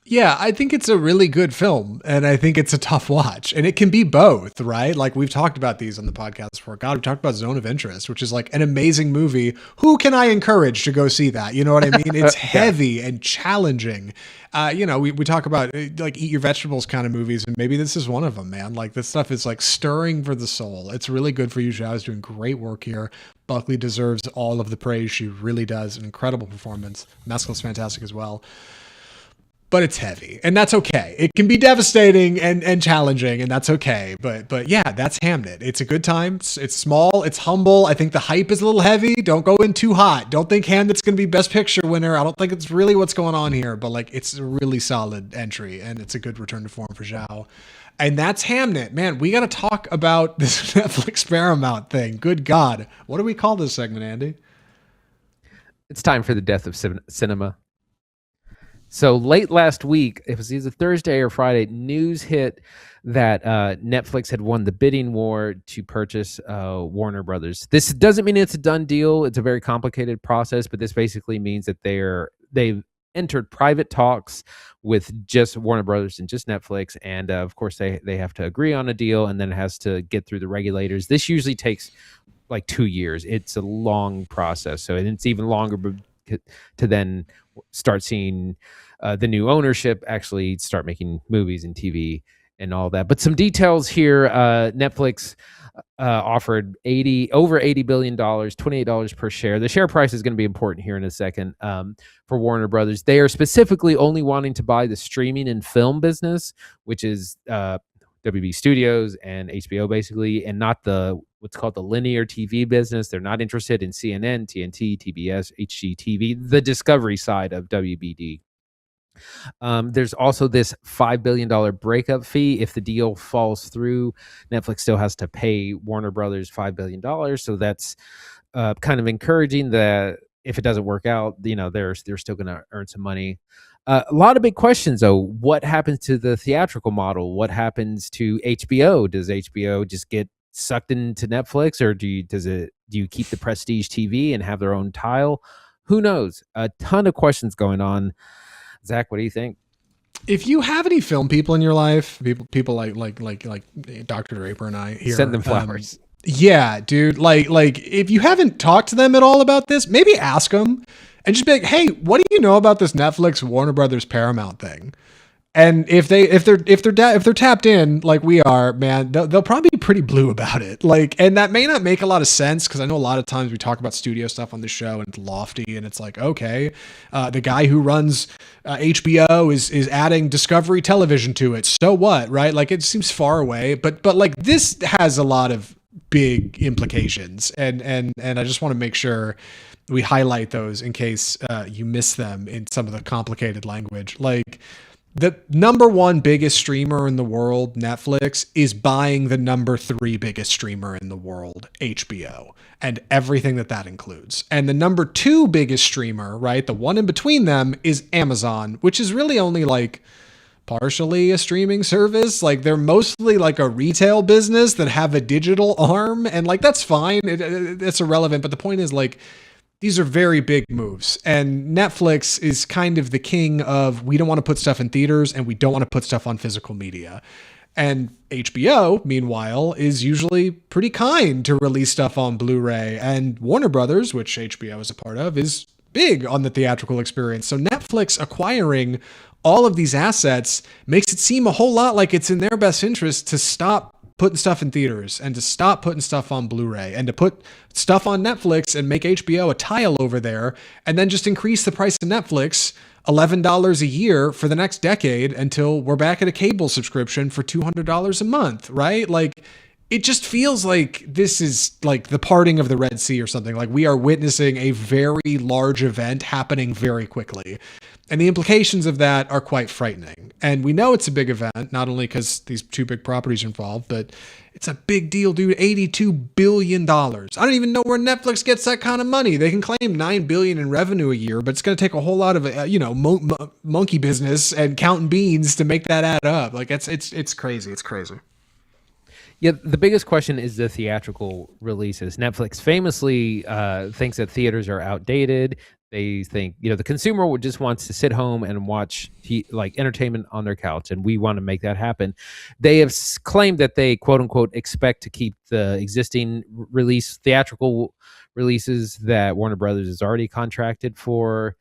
Yeah, I think it's a really good film, and I think it's a tough watch, and it can be both, right? Like we've talked about these on the podcast before. God, we've talked about Zone of Interest, which is like an amazing movie. Who can I encourage to go see that? You know what I mean? It's heavy and challenging. We talk about like eat your vegetables kind of movies, and maybe this is one of them, man. Like this stuff is like stirring for the soul. It's really good for you. Zhao's doing great work here. Buckley deserves all of the praise. She really does. An incredible performance. Mescal's fantastic as well. But it's heavy, and that's okay. It can be devastating and challenging, and that's okay. But yeah, that's Hamnet. It's a good time. It's small. It's humble. I think the hype is a little heavy. Don't go in too hot. Don't think Hamnet's going to be Best Picture winner. I don't think it's really what's going on here. But like, it's a really solid entry, and it's a good return to form for Zhao. And that's Hamnet. Man, we got to talk about this Netflix Paramount thing. Good God. What do we call this segment, Andy? It's time for the death of cinema. So late last week, it was either Thursday or Friday, news hit that Netflix had won the bidding war to purchase Warner Brothers. This doesn't mean it's a done deal. It's a very complicated process, but this basically means that they've entered private talks with just Warner Brothers and just Netflix. And of course, they have to agree on a deal, and then it has to get through the regulators. This usually takes like 2 years. It's a long process. So it's even longer to then start seeing the new ownership actually start making movies and TV and all that. But some details here. Netflix offered over $80 billion, $28 per share. The share price is going to be important here in a second for Warner Brothers. They are specifically only wanting to buy the streaming and film business, which is WB Studios and HBO basically, and not what's called the linear TV business. They're not interested in CNN, TNT, TBS, HGTV, the Discovery side of WBD. There's also this $5 billion breakup fee. If the deal falls through, Netflix still has to pay Warner Brothers $5 billion. So that's kind of encouraging that if it doesn't work out, they're still going to earn some money. A lot of big questions, though. What happens to the theatrical model? What happens to HBO? Does HBO just get sucked into Netflix, or do you keep the prestige TV and have their own tile? Who knows? A ton of questions going on. Zach, what do you think? If you have any film people in your life, people like Dr. Draper and I here, send them flowers. Yeah, dude. Like if you haven't talked to them at all about this, maybe ask them and just be like, "Hey, what do you know about this Netflix Warner Brothers Paramount thing?" And if they're tapped in like we are, man, they'll probably be pretty blue about it. Like, and that may not make a lot of sense because I know a lot of times we talk about studio stuff on the show and it's lofty and it's like, okay, the guy who runs HBO is adding Discovery Television to it. So what, right? Like, it seems far away, but like this has a lot of big implications, and I just want to make sure we highlight those in case you miss them in some of the complicated language. Like, The number one biggest streamer in the world, Netflix, is buying the number three biggest streamer in the world, HBO, and everything that includes. And the number two biggest streamer, right, the one in between them, is Amazon, which is really only like partially a streaming service. Like they're mostly like a retail business that have a digital arm, and like that's fine. It's irrelevant. But the point is, like, these are very big moves, and Netflix is kind of the king of, we don't want to put stuff in theaters and we don't want to put stuff on physical media. And HBO, meanwhile, is usually pretty kind to release stuff on Blu-ray, and Warner Brothers, which HBO is a part of, is big on the theatrical experience. So Netflix acquiring all of these assets makes it seem a whole lot like it's in their best interest to stop putting stuff in theaters and to stop putting stuff on Blu-ray and to put stuff on Netflix and make HBO a tile over there, and then just increase the price of Netflix $11 a year for the next decade until we're back at a cable subscription for $200 a month, right? Like, it just feels like this is like the parting of the Red Sea or something. Like, we are witnessing a very large event happening very quickly. And the implications of that are quite frightening. And we know it's a big event, not only because these two big properties are involved, but it's a big deal, dude. $82 billion. I don't even know where Netflix gets that kind of money. They can claim $9 billion in revenue a year, but it's going to take a whole lot of, monkey business and counting beans to make that add up. Like, it's crazy. It's crazy. Yeah, the biggest question is the theatrical releases. Netflix famously thinks that theaters are outdated. They think, the consumer just wants to sit home and watch entertainment on their couch, and we want to make that happen. They have claimed that they, quote unquote, expect to keep the existing theatrical releases that Warner Brothers is already contracted for.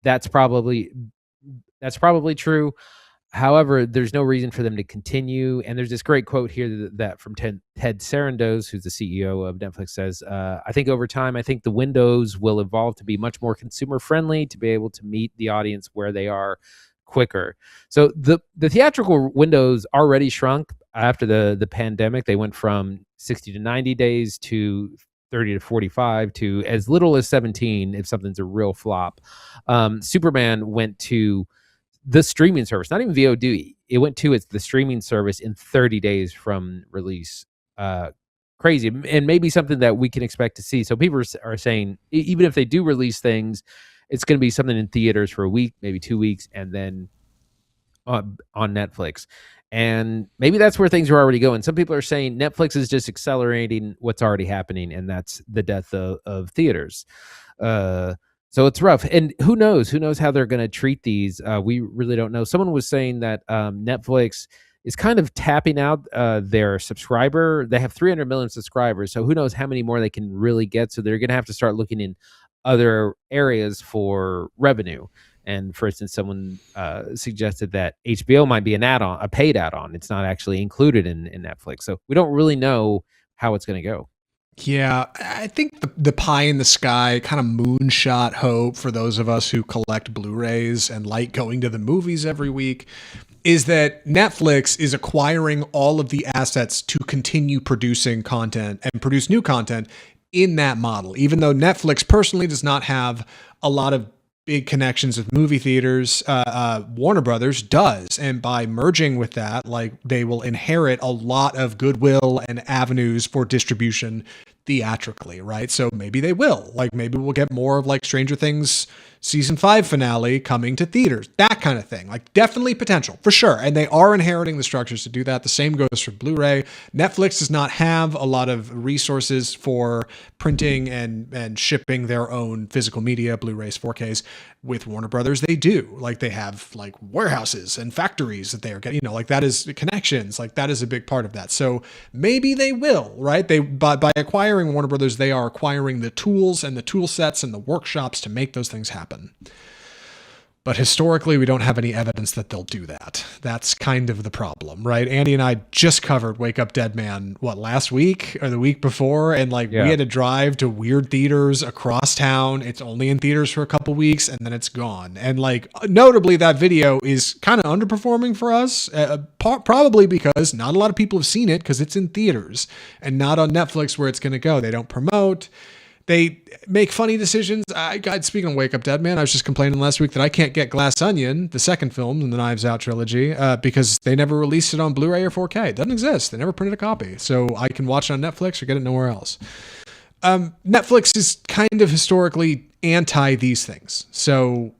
That's probably true. However, there's no reason for them to continue. And there's this great quote here that from Ted Sarandos, who's the CEO of Netflix, says, I think over time, the windows will evolve to be much more consumer friendly, to be able to meet the audience where they are quicker. So the theatrical windows already shrunk after the pandemic. They went from 60 to 90 days to 30 to 45 to as little as 17 if something's a real flop. Superman went to the streaming service, not even VOD. It went to the streaming service in 30 days from release. Crazy, and maybe something that we can expect to see. So people are saying, even if they do release things, it's going to be something in theaters for a week, maybe 2 weeks, and then on Netflix. And maybe that's where things are already going. Some people are saying Netflix is just accelerating what's already happening, and that's the death of theaters. So it's rough. And who knows how they're going to treat these. We really don't know. Someone was saying that Netflix is kind of tapping out their subscriber. They have 300 million subscribers. So who knows how many more they can really get. So they're going to have to start looking in other areas for revenue. And for instance, someone suggested that HBO might be an add-on, a paid add-on. It's not actually included in Netflix. So we don't really know how it's going to go. Yeah, I think the pie in the sky kind of moonshot hope for those of us who collect Blu-rays and like going to the movies every week is that Netflix is acquiring all of the assets to continue producing content and produce new content in that model, even though Netflix personally does not have a lot of big connections with movie theaters. Warner Brothers does. And by merging with that, like, they will inherit a lot of goodwill and avenues for distribution theatrically, right? So maybe they will. Like, maybe we'll get more of like Stranger Things season 5 finale coming to theaters, that kind of thing. Like, definitely potential for sure. And they are inheriting the structures to do that. The same goes for Blu-ray. Netflix does not have a lot of resources for printing and shipping their own physical media, Blu-rays, 4Ks. With Warner Brothers, they do. Like, they have like warehouses and factories that they are getting, like, that is connections. Like, that is a big part of that. So maybe they will, right? They by acquiring Warner Brothers, they are acquiring the tools and the tool sets and the workshops to make those things happen. But historically, we don't have any evidence that they'll do that. That's kind of the problem, right? Andy and I just covered Wake Up Dead Man, last week or the week before? And we had to drive to weird theaters across town. It's only in theaters for a couple weeks and then it's gone. And notably, that video is kind of underperforming for us, probably because not a lot of people have seen it because it's in theaters and not on Netflix where it's going to go. They don't promote. They make funny decisions. Speaking of Wake Up Dead Man, I was just complaining last week that I can't get Glass Onion, the second film in the Knives Out trilogy, because they never released it on Blu-ray or 4K. It doesn't exist. They never printed a copy. So I can watch it on Netflix or get it nowhere else. Netflix is kind of historically anti these things. So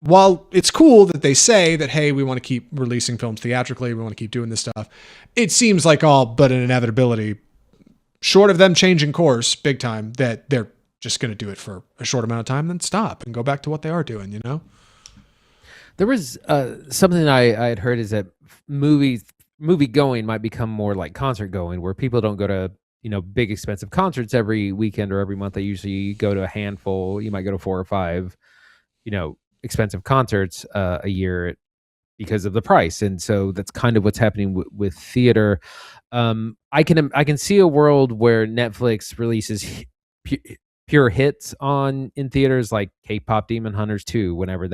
while it's cool that they say that, hey, we want to keep releasing films theatrically, we want to keep doing this stuff, it seems like all but an inevitability, short of them changing course big time, that they're just going to do it for a short amount of time, then stop and go back to what they are doing, you know? There was something I had heard is that movie going might become more like concert going, where people don't go to, big expensive concerts every weekend or every month. They usually go to a handful. You might go to 4 or 5, expensive concerts a year because of the price. And so that's kind of what's happening with theater. I can see a world where Netflix releases pure hits in theaters, like K-pop Demon Hunters 2, whenever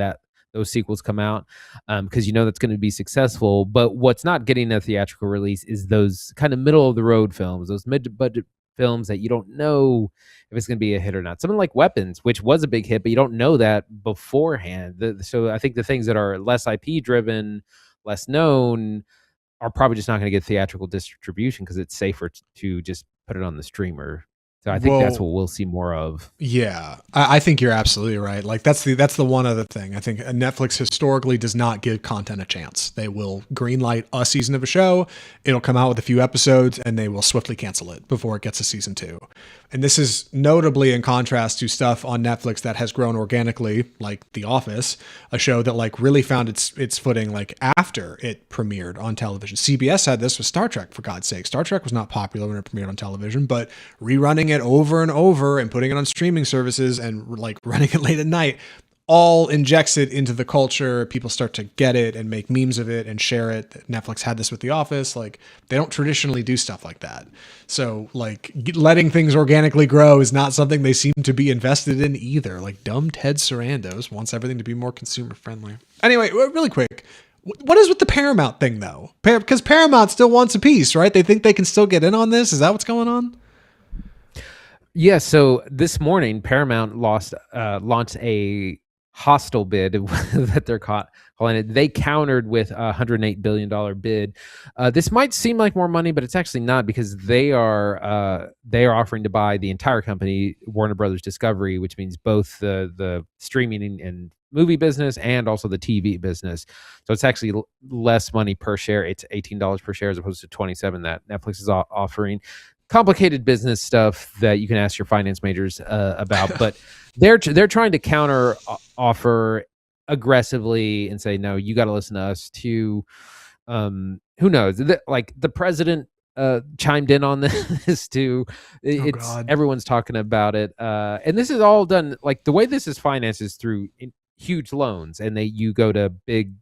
those sequels come out, because that's going to be successful. But what's not getting a theatrical release is those kind of middle of the road films, those mid-budget films that you don't know if it's going to be a hit or not. Something like Weapons, which was a big hit, but you don't know that beforehand. So I think the things that are less IP driven, less known, are probably just not going to get theatrical distribution because it's safer to just put it on the streamer. So I think that's what we'll see more of. Yeah, I think you're absolutely right. Like that's the one other thing. I think Netflix historically does not give content a chance. They will greenlight a season of a show. It'll come out with a few episodes and they will swiftly cancel it before it gets a season 2. And this is notably in contrast to stuff on Netflix that has grown organically, like The Office, a show that like really found its footing like after it premiered on television. CBS had this with Star Trek, for God's sake. Star Trek was not popular when it premiered on television, but rerunning it over and over and putting it on streaming services and like running it late at night all injects it into the culture. People start to get it and make memes of it and share it. Netflix had this with The Office. Like they don't traditionally do stuff like that. So like letting things organically grow is not something they seem to be invested in either. Like dumb Ted Sarandos wants everything to be more consumer friendly. Anyway, really quick. What is with the Paramount thing though? Because Paramount still wants a piece, right? They think they can still get in on this. Is that what's going on? Yeah. So this morning, Paramount launched a hostile bid that they're calling it. They countered with a $108 billion bid. This might seem like more money, but it's actually not, because they are offering to buy the entire company, Warner Brothers Discovery, which means both the streaming and movie business and also the TV business. So it's actually less money per share. It's $18 per share as opposed to $27 that Netflix is offering. Complicated business stuff that you can ask your finance majors about, but they're trying to counter offer aggressively and say, no, you got to listen to us too. Who knows? Like the president chimed in on this too. Everyone's talking about it, and this is all done like the way this is financed is through huge loans, and you go to big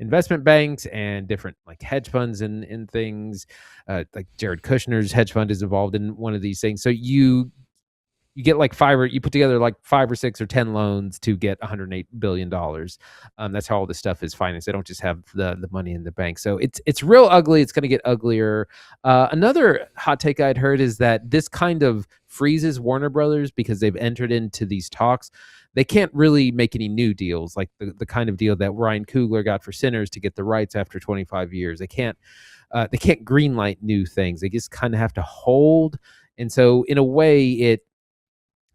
investment banks and different like hedge funds and things. Like Jared Kushner's hedge fund is involved in one of these things. So you get like you put together like 5 or 6 or 10 loans to get $108 billion. That's how all this stuff is financed. They don't just have the money in the bank. So it's real ugly. It's going to get uglier. Another hot take I'd heard is that this kind of freezes Warner Brothers because they've entered into these talks. They can't really make any new deals, like the kind of deal that Ryan Coogler got for Sinners to get the rights after 25 years. They can't greenlight new things. They just kind of have to hold. And so in a way, it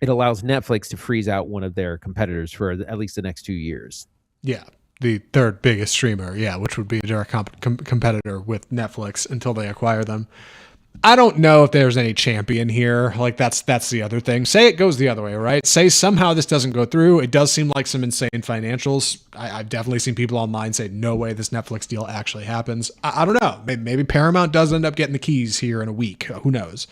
allows Netflix to freeze out one of their competitors for at least the next 2 years. Yeah, the third biggest streamer, which would be a direct competitor with Netflix until they acquire them. I don't know if there's any champion here. Like that's the other thing. Say it goes the other way, right? Say somehow this doesn't go through. It does seem like some insane financials. I've definitely seen people online say, no way this Netflix deal actually happens. I don't know. Maybe Paramount does end up getting the keys here in a week. Who knows?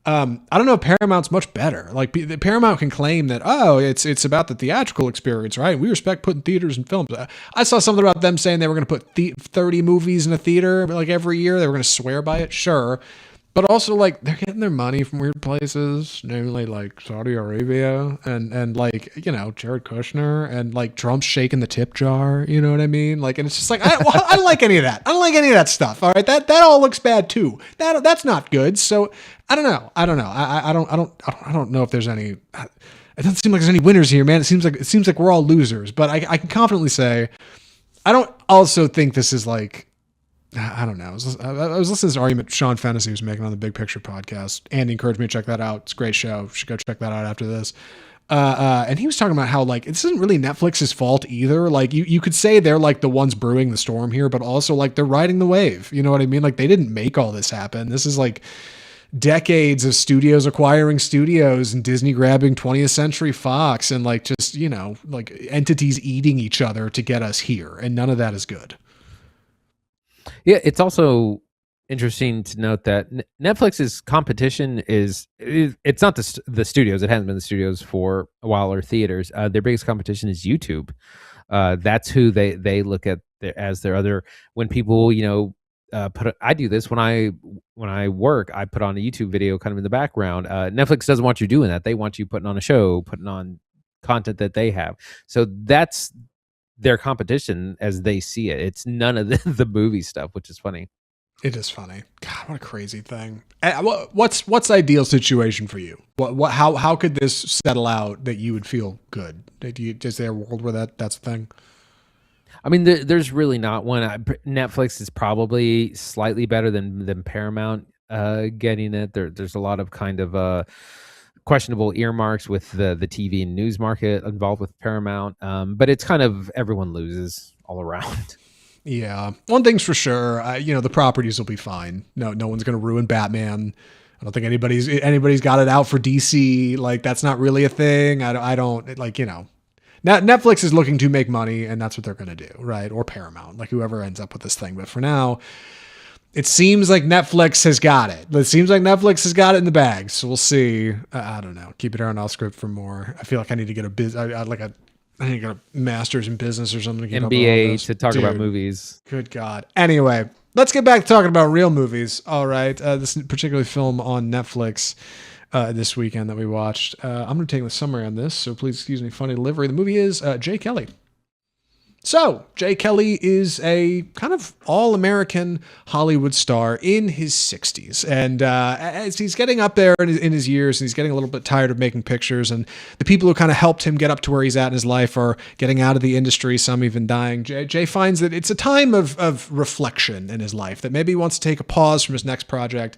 I don't know if Paramount's much better. Like Paramount can claim that, it's about the theatrical experience, right? We respect putting theaters and films. I saw something about them saying they were going to put 30 movies in a theater like every year. They were going to swear by it. Sure. But also, like, they're getting their money from weird places, namely like Saudi Arabia and like, you know, Jared Kushner, and like Trump's shaking the tip jar. You know what I mean? Like, and it's just like I don't like any of that. I don't like any of that stuff. All right, that all looks bad too. That's not good. So I don't know. I don't know if there's any. It doesn't seem like there's any winners here, man. It seems like we're all losers. But I can confidently say, I don't also think this is like. I don't know. I was listening to this argument Sean Fennessy was making on the Big Picture podcast. Andy encouraged me to check that out. It's a great show. You should go check that out after this. And he was talking about how, like, this isn't really Netflix's fault either. Like, you could say they're like the ones brewing the storm here, but also like they're riding the wave. You know what I mean? Like, they didn't make all this happen. This is like decades of studios acquiring studios and Disney grabbing 20th Century Fox and like just, you know, like entities eating each other to get us here. And none of that is good. Yeah, it's also interesting to note that Netflix's competition it's not the studios. It hasn't been the studios for a while, or theaters. Their biggest competition is YouTube. That's who they look at as their other. When people, you know, I do this when I work. I put on a YouTube video kind of in the background. Netflix doesn't want you doing that. They want you putting on a show, putting on content that they have. So that's their competition as they see it. It's none of the movie stuff, which is funny. It is funny. God, what a crazy thing. What's ideal situation for you? How could this settle out that you would feel good? Is there a world where that's the thing? I mean, there's really not one. Netflix is probably slightly better than Paramount getting it. There's a lot of kind of questionable earmarks with the TV and news market involved with Paramount. But it's kind of everyone loses all around. Yeah. One thing's for sure, you know, the properties will be fine. No one's going to ruin Batman. I don't think anybody's got it out for DC. Like, that's not really a thing. I don't like, you know, Netflix is looking to make money, and that's what they're going to do. Right. Or Paramount, like whoever ends up with this thing. But for now, it seems like Netflix has got it. It seems like Netflix has got it in the bag. So we'll see. I don't know. Keep it around. I'll script for more. I feel like I need to get I need to get a master's in business or something. To MBA to talk about movies. Good God. Anyway, let's get back to talking about real movies. All right. This particular film on Netflix this weekend that we watched. I'm going to take the summary on this, so please excuse me, funny delivery. The movie is Jay Kelly. So, Jay Kelly is a kind of all-American Hollywood star in his 60s. And as he's getting up there in his years, and he's getting a little bit tired of making pictures, and the people who kind of helped him get up to where he's at in his life are getting out of the industry, some even dying, Jay finds that it's a time of reflection in his life, that maybe he wants to take a pause from his next project,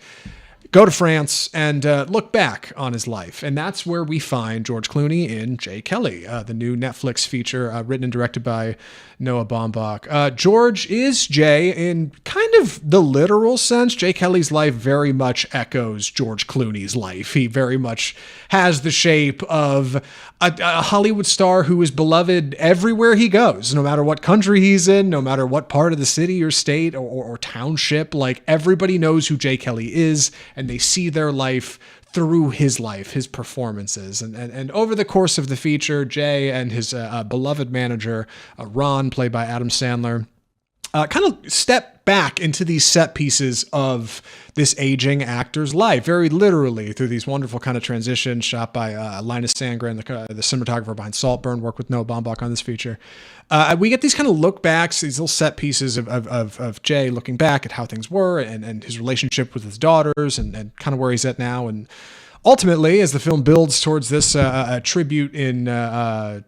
go to France, and look back on his life. And that's where we find George Clooney in Jay Kelly, the new Netflix feature written and directed by Noah Baumbach. George is Jay in kind of the literal sense. Jay Kelly's life very much echoes George Clooney's life. He very much has the shape of a Hollywood star who is beloved everywhere he goes, no matter what country he's in, no matter what part of the city or state or township. Like, everybody knows who Jay Kelly is, and they see their life through his life, his performances. And over the course of the feature, Jay and his beloved manager, Ron, played by Adam Sandler, kind of step back into these set pieces of this aging actor's life, very literally, through these wonderful kind of transitions shot by Linus Sandgren, the cinematographer behind Saltburn, worked with Noah Baumbach on this feature. We get these kind of look backs, these little set pieces of Jay looking back at how things were and his relationship with his daughters and kind of where he's at now. And ultimately, as the film builds towards this tribute in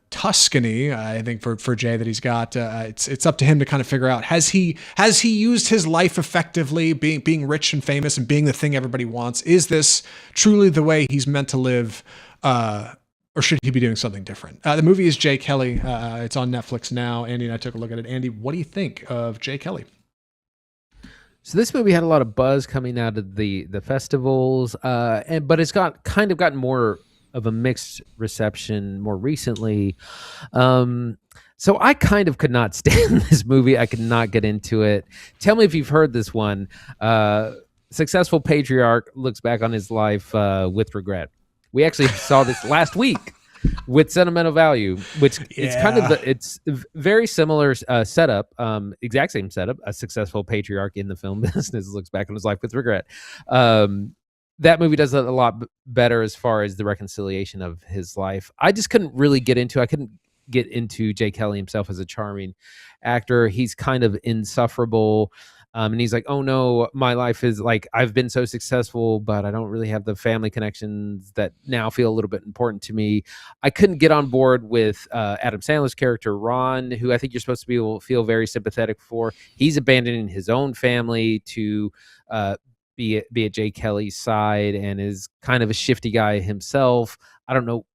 Tuscany, I think for Jay that he's got, it's up to him to kind of figure out, has he used his life effectively, being rich and famous and being the thing everybody wants? Is this truly the way he's meant to live? Or should he be doing something different? The movie is Jay Kelly. It's on Netflix now. Andy and I took a look at it. Andy, what do you think of Jay Kelly? So this movie had a lot of buzz coming out of the festivals, but it's gotten more of a mixed reception more recently. So I kind of could not stand this movie. I could not get into it. Tell me if you've heard this one. Successful patriarch looks back on his life with regret. We actually saw this last week. with sentimental value, which it's kind of Yeah. it's very similar setup, exact same setup. A successful patriarch in the film business looks back on his life with regret. Um, that movie does it a lot better as far as the reconciliation of his life. I just couldn't really get into. I couldn't get into Jay Kelly himself as a charming actor. He's kind of insufferable. And he's like, oh no, my life is like, I've been so successful, but I don't really have the family connections that now feel a little bit important to me. I couldn't get on board with Adam Sandler's character, Ron, who I think you're supposed to be able to feel very sympathetic for. He's abandoning his own family to be at Jay Kelly's side and is kind of a shifty guy himself. I don't know.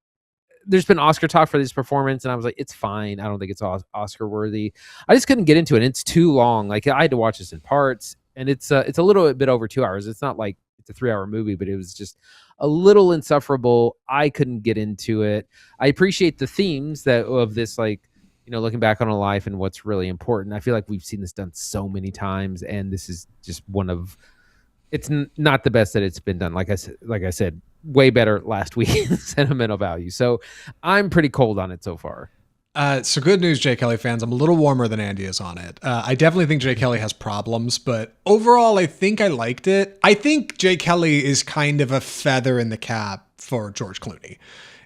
There's been Oscar talk for this performance, and I was like, it's fine. I don't think it's Oscar worthy. I just couldn't get into it. It's too long. Like I had to watch this in parts, and it's a little bit over 2 hours. It's not like it's a 3-hour movie, but it was just a little insufferable. I couldn't get into it. I appreciate the themes of this, like, looking back on a life and what's really important. I feel like we've seen this done so many times, and this is just one of. It's not the best that it's been done. Like I said, way better last week in sentimental value. So I'm pretty cold on it so far. So good news, Jay Kelly fans. I'm a little warmer than Andy is on it. I definitely think Jay Kelly has problems, but overall, I think I liked it. I think Jay Kelly is kind of a feather in the cap for George Clooney.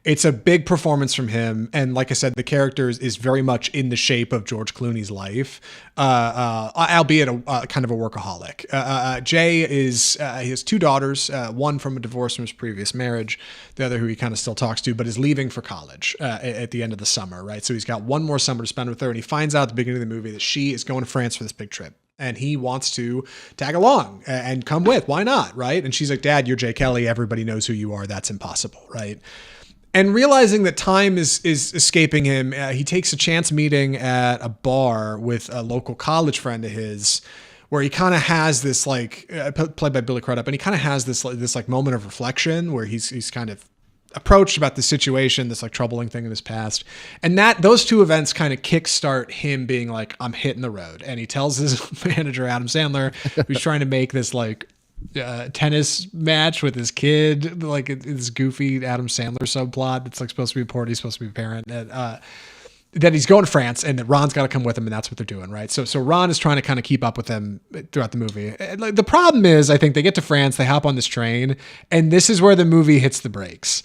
It's a big performance from him. And like I said, the character is very much in the shape of George Clooney's life, albeit a kind of a workaholic. Jay he has 2 daughters, one from a divorce from his previous marriage, the other who he kind of still talks to, but is leaving for college at the end of the summer, right? So he's got one more summer to spend with her, and he finds out at the beginning of the movie that she is going to France for this big trip. And he wants to tag along and come with. Why not, right? And she's like, Dad, you're Jay Kelly. Everybody knows who you are. That's impossible, right? And realizing that time is escaping him, he takes a chance meeting at a bar with a local college friend of his, where he kind of has this like played by Billy Crudup, and he kind of has this moment of reflection where he's kind of approached about the situation, this like troubling thing in his past, and that those 2 events kind of kickstart him being like, I'm hitting the road, and he tells his manager Adam Sandler, who's trying to make this like tennis match with his kid, like this goofy Adam Sandler subplot that's like supposed to be important. He's supposed to be a parent, that he's going to France, and that Ron's got to come with him, and that's what they're doing, right? So Ron is trying to kind of keep up with them throughout the movie. Like, the problem is, I think they get to France, they hop on this train, and this is where the movie hits the brakes.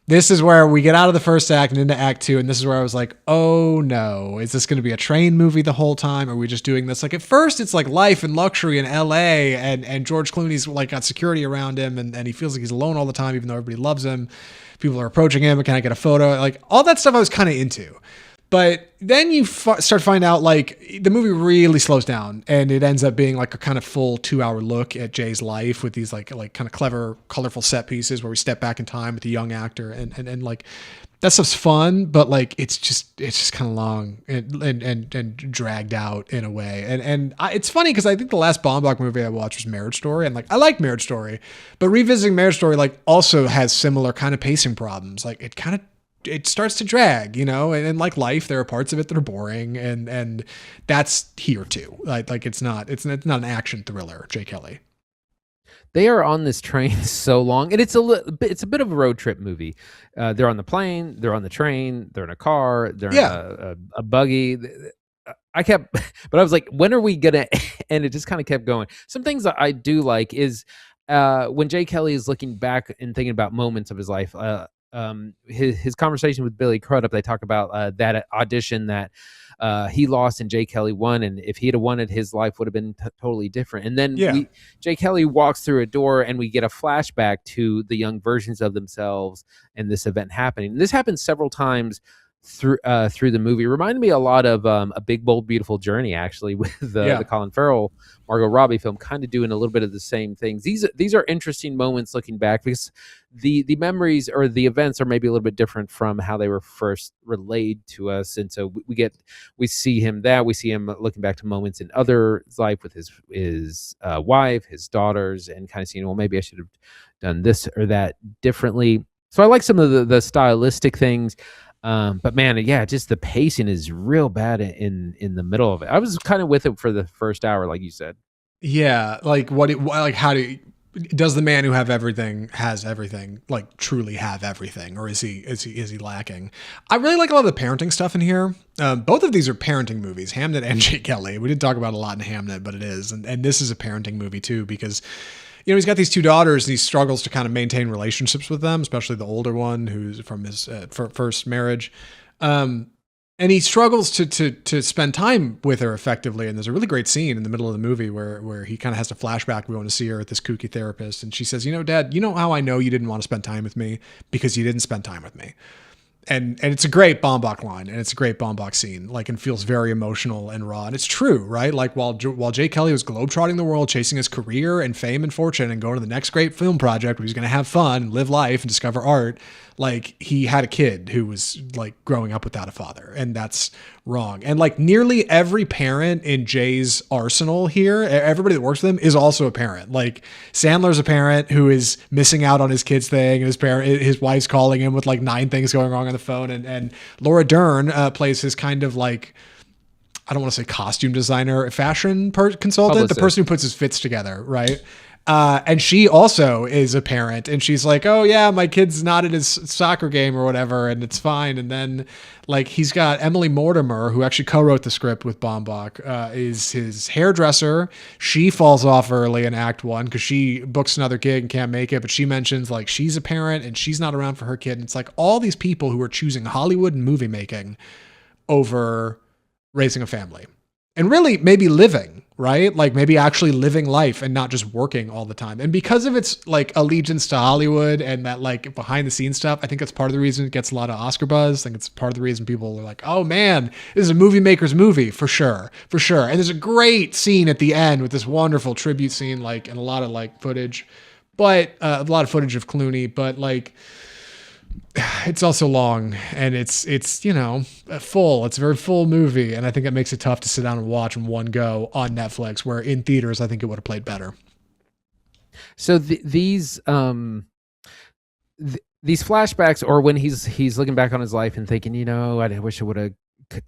This is where we get out of the first act and into act 2. And this is where I was like, oh no, is this going to be a train movie the whole time? Or are we just doing this? Like at first it's like life and luxury in LA, and George Clooney's like got security around him, and he feels like he's alone all the time, even though everybody loves him. People are approaching him. Can I get a photo? Like all that stuff I was kind of into. But then you start to find out like the movie really slows down, and it ends up being like a kind of full 2-hour look at Jay's life with these like kind of clever, colorful set pieces where we step back in time with the young actor, and like that stuff's fun, but like it's just kind of long and dragged out in a way. And it's funny because I think the last Baumbach movie I watched was Marriage Story, and like I like Marriage Story, but revisiting Marriage Story like also has similar kind of pacing problems. Like it starts to drag, and like life, there are parts of it that are boring, and that's here too. Like it's not an action thriller, Jay Kelly. They are on this train so long, and it's a bit of a road trip movie. They're on the plane, they're on the train, they're in a car, they're in a buggy. But I was like, when are we gonna? And it just kind of kept going. Some things that I do like is when Jay Kelly is looking back and thinking about moments of his life. His conversation with Billy Crudup, they talk about that audition that he lost and Jay Kelly won, and if he'd have won it, his life would have been totally different. And then Jay Kelly walks through a door, and we get a flashback to the young versions of themselves and this event happening. And this happens several times through the movie. It reminded me a lot of A Big Bold Beautiful Journey, actually, with the Colin Farrell Margot Robbie film, kind of doing a little bit of the same things. These are interesting moments looking back, because the memories or the events are maybe a little bit different from how they were first relayed to us. And so we see him looking back to moments in other life with his wife, his daughters, and kind of seeing, well, maybe I should have done this or that differently. So I like some of the stylistic things. But man, just the pacing is real bad in the middle of it. I was kind of with it for the first hour, like you said. Yeah, like how do does the man who has everything, like truly have everything, or is he lacking? I really like a lot of the parenting stuff in here. Both of these are parenting movies, Hamnet and Jake Kelly. We didn't talk about it a lot in Hamnet, but it is, and this is a parenting movie too, because he's got these two daughters and he struggles to kind of maintain relationships with them, especially the older one who's from his first marriage. And he struggles to spend time with her effectively. And there's a really great scene in the middle of the movie where he kind of has to flashback. We want to see her at this kooky therapist. And she says, Dad, you know how I know you didn't want to spend time with me? Because you didn't spend time with me. And it's a great Baumbach line, and it's a great Baumbach scene, like, and feels very emotional and raw. And it's true, right? Like, while Jake Kelly was globetrotting the world, chasing his career and fame and fortune and going to the next great film project where he's going to have fun and live life and discover art, like, he had a kid who was, like, growing up without a father, and that's wrong. And, like, nearly every parent in Jay's arsenal here, everybody that works with him is also a parent. Like, Sandler's a parent who is missing out on his kid's thing, and his wife's calling him with, like, 9 things going wrong on the phone, and Laura Dern plays his kind of, like, I don't want to say costume designer, fashion consultant, publicist. The person who puts his fits together, right? And she also is a parent, and she's like, oh yeah, my kid's not at his soccer game or whatever, and it's fine. And then, like, he's got Emily Mortimer, who actually co-wrote the script with Baumbach, is his hairdresser. She falls off early in Act 1 because she books another gig and can't make it, but she mentions, like, she's a parent and she's not around for her kid. And it's like all these people who are choosing Hollywood and movie making over raising a family. And really maybe living, right? Like maybe actually living life and not just working all the time. And because of its, like, allegiance to Hollywood and that, like, behind the scenes stuff, I think that's part of the reason it gets a lot of Oscar buzz. I think it's part of the reason people are like, oh man, this is a movie maker's movie for sure. And there's a great scene at the end with this wonderful tribute scene, like, and a lot of, like, footage, but a lot of footage of Clooney, but, like, it's also long, and it's full. It's a very full movie, and I think it makes it tough to sit down and watch in one go on Netflix, where in theaters I think it would have played better. So these flashbacks, or when he's looking back on his life and thinking, I wish I would have,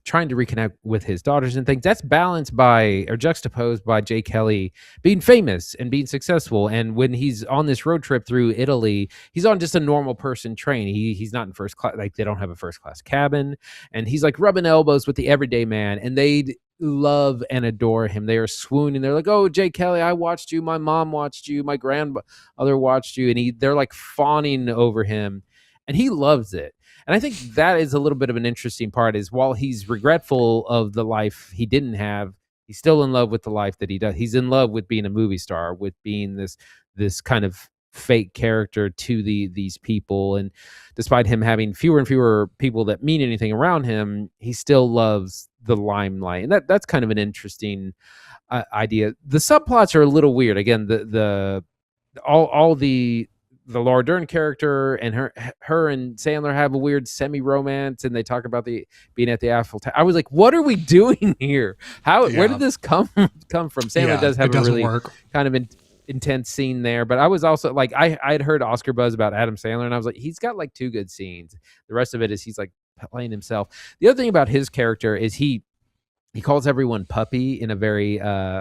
trying to reconnect with his daughters and things, that's balanced by, or juxtaposed by, Jay Kelly being famous and being successful. And when he's on this road trip through Italy, he's on just a normal person train. He's not in first class, like they don't have a first class cabin, and he's like rubbing elbows with the everyday man, and they love and adore him. They are swooning. They're like, oh, Jay Kelly, I watched you. My mom watched you. My grandmother watched you. And they're like fawning over him, and he loves it. And I think that is a little bit of an interesting part, is while he's regretful of the life he didn't have, he's still in love with the life that he does. He's in love with being a movie star, with being this kind of fake character to these people. And despite him having fewer and fewer people that mean anything around him, he still loves the limelight. And that's kind of an interesting idea. The subplots are a little weird. Again, all the Laura Dern character and her and Sandler have a weird semi-romance, and they talk about being at the Eiffel Tower. I was like, what are we doing here? Where did this come from? Sandler does have a really kind of intense scene there, but I was also like, I'd heard Oscar buzz about Adam Sandler, and I was like, he's got like 2 good scenes. The rest of it is he's like playing himself. The other thing about his character is he calls everyone puppy in a very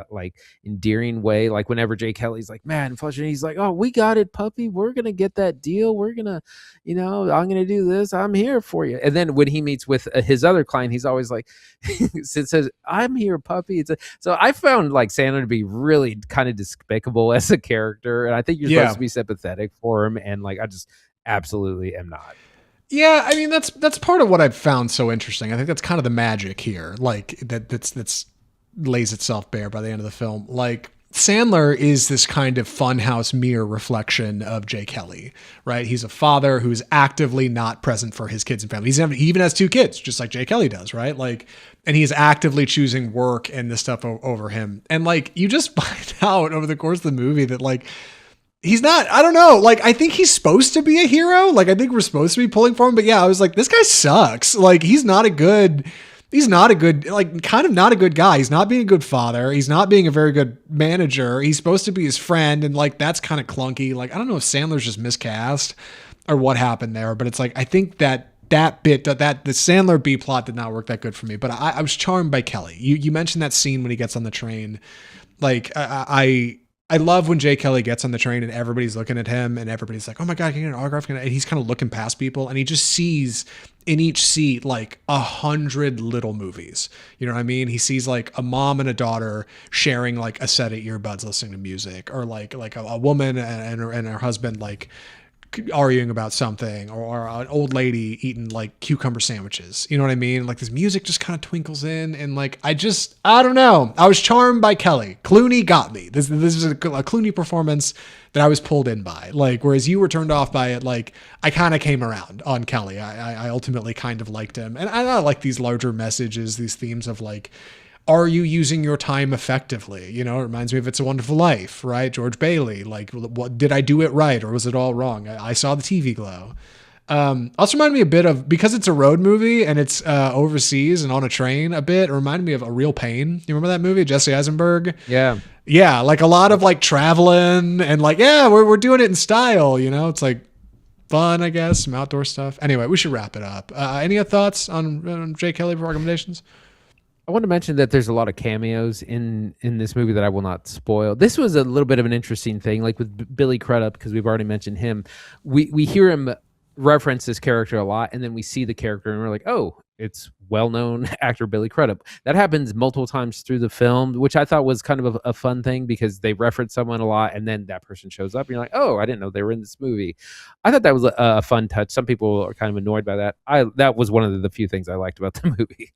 like endearing way. Like whenever Jay Kelly's like, man, Fletcher, he's like, oh, we got it, puppy. We're going to get that deal. We're going to, I'm going to do this. I'm here for you. And then when he meets with his other client, he's always like, says, I'm here, puppy. So I found like Sandler to be really kind of despicable as a character. And I think you're supposed to be sympathetic for him. And like, I just absolutely am not. Yeah, I mean that's part of what I've found so interesting. I think that's kind of the magic here, like that's lays itself bare by the end of the film. Like Sandler is this kind of funhouse mirror reflection of Jay Kelly, right? He's a father who's actively not present for his kids and family. He even has 2 kids, just like Jay Kelly does, right? Like, and he's actively choosing work and this stuff over him. And like, you just find out over the course of the movie that like, he's not, I don't know. Like, I think he's supposed to be a hero. Like, I think we're supposed to be pulling for him. But yeah, I was like, this guy sucks. Like, he's not a good, like, kind of not a good guy. He's not being a good father. He's not being a very good manager. He's supposed to be his friend. And like, that's kind of clunky. Like, I don't know if Sandler's just miscast or what happened there. But it's like, I think that the Sandler B plot did not work that good for me. But I was charmed by Kelly. You mentioned that scene when he gets on the train. Like, I love when Jay Kelly gets on the train and everybody's looking at him and everybody's like, oh my God, can you get an autograph? And he's kind of looking past people and he just sees in each seat like 100 little movies. You know what I mean? He sees like a mom and a daughter sharing like a set of earbuds listening to music, or like a woman and her husband like arguing about something, or an old lady eating like cucumber sandwiches. You know what I mean? Like this music just kind of twinkles in, and like I don't know. I was charmed by Kelly. Clooney got me. This is a Clooney performance that I was pulled in by. Like, whereas you were turned off by it, like I kind of came around on Kelly. I ultimately kind of liked him, and I like these larger messages, these themes of like, are you using your time effectively? You know, it reminds me of It's a Wonderful Life, right? George Bailey, like, what did I do it right, or was it all wrong? I saw the TV glow. Also reminded me a bit of, because it's a road movie and it's overseas and on a train a bit, it reminded me of A Real Pain. You remember that movie, Jesse Eisenberg? Yeah. Yeah, like a lot of like traveling and like, yeah, we're doing it in style, you know? It's like fun, I guess, some outdoor stuff. Anyway, we should wrap it up. Any thoughts on Jay Kelly for recommendations? I want to mention that there's a lot of cameos in this movie that I will not spoil. This was a little bit of an interesting thing, like with Billy Crudup, because we've already mentioned him. We hear him reference this character a lot, and then we see the character and we're like, oh, it's well-known actor Billy Crudup. That happens multiple times through the film, which I thought was kind of a fun thing, because they reference someone a lot and then that person shows up and you're like, oh, I didn't know they were in this movie. I thought that was a fun touch. Some people are kind of annoyed by that. That was one of the few things I liked about the movie.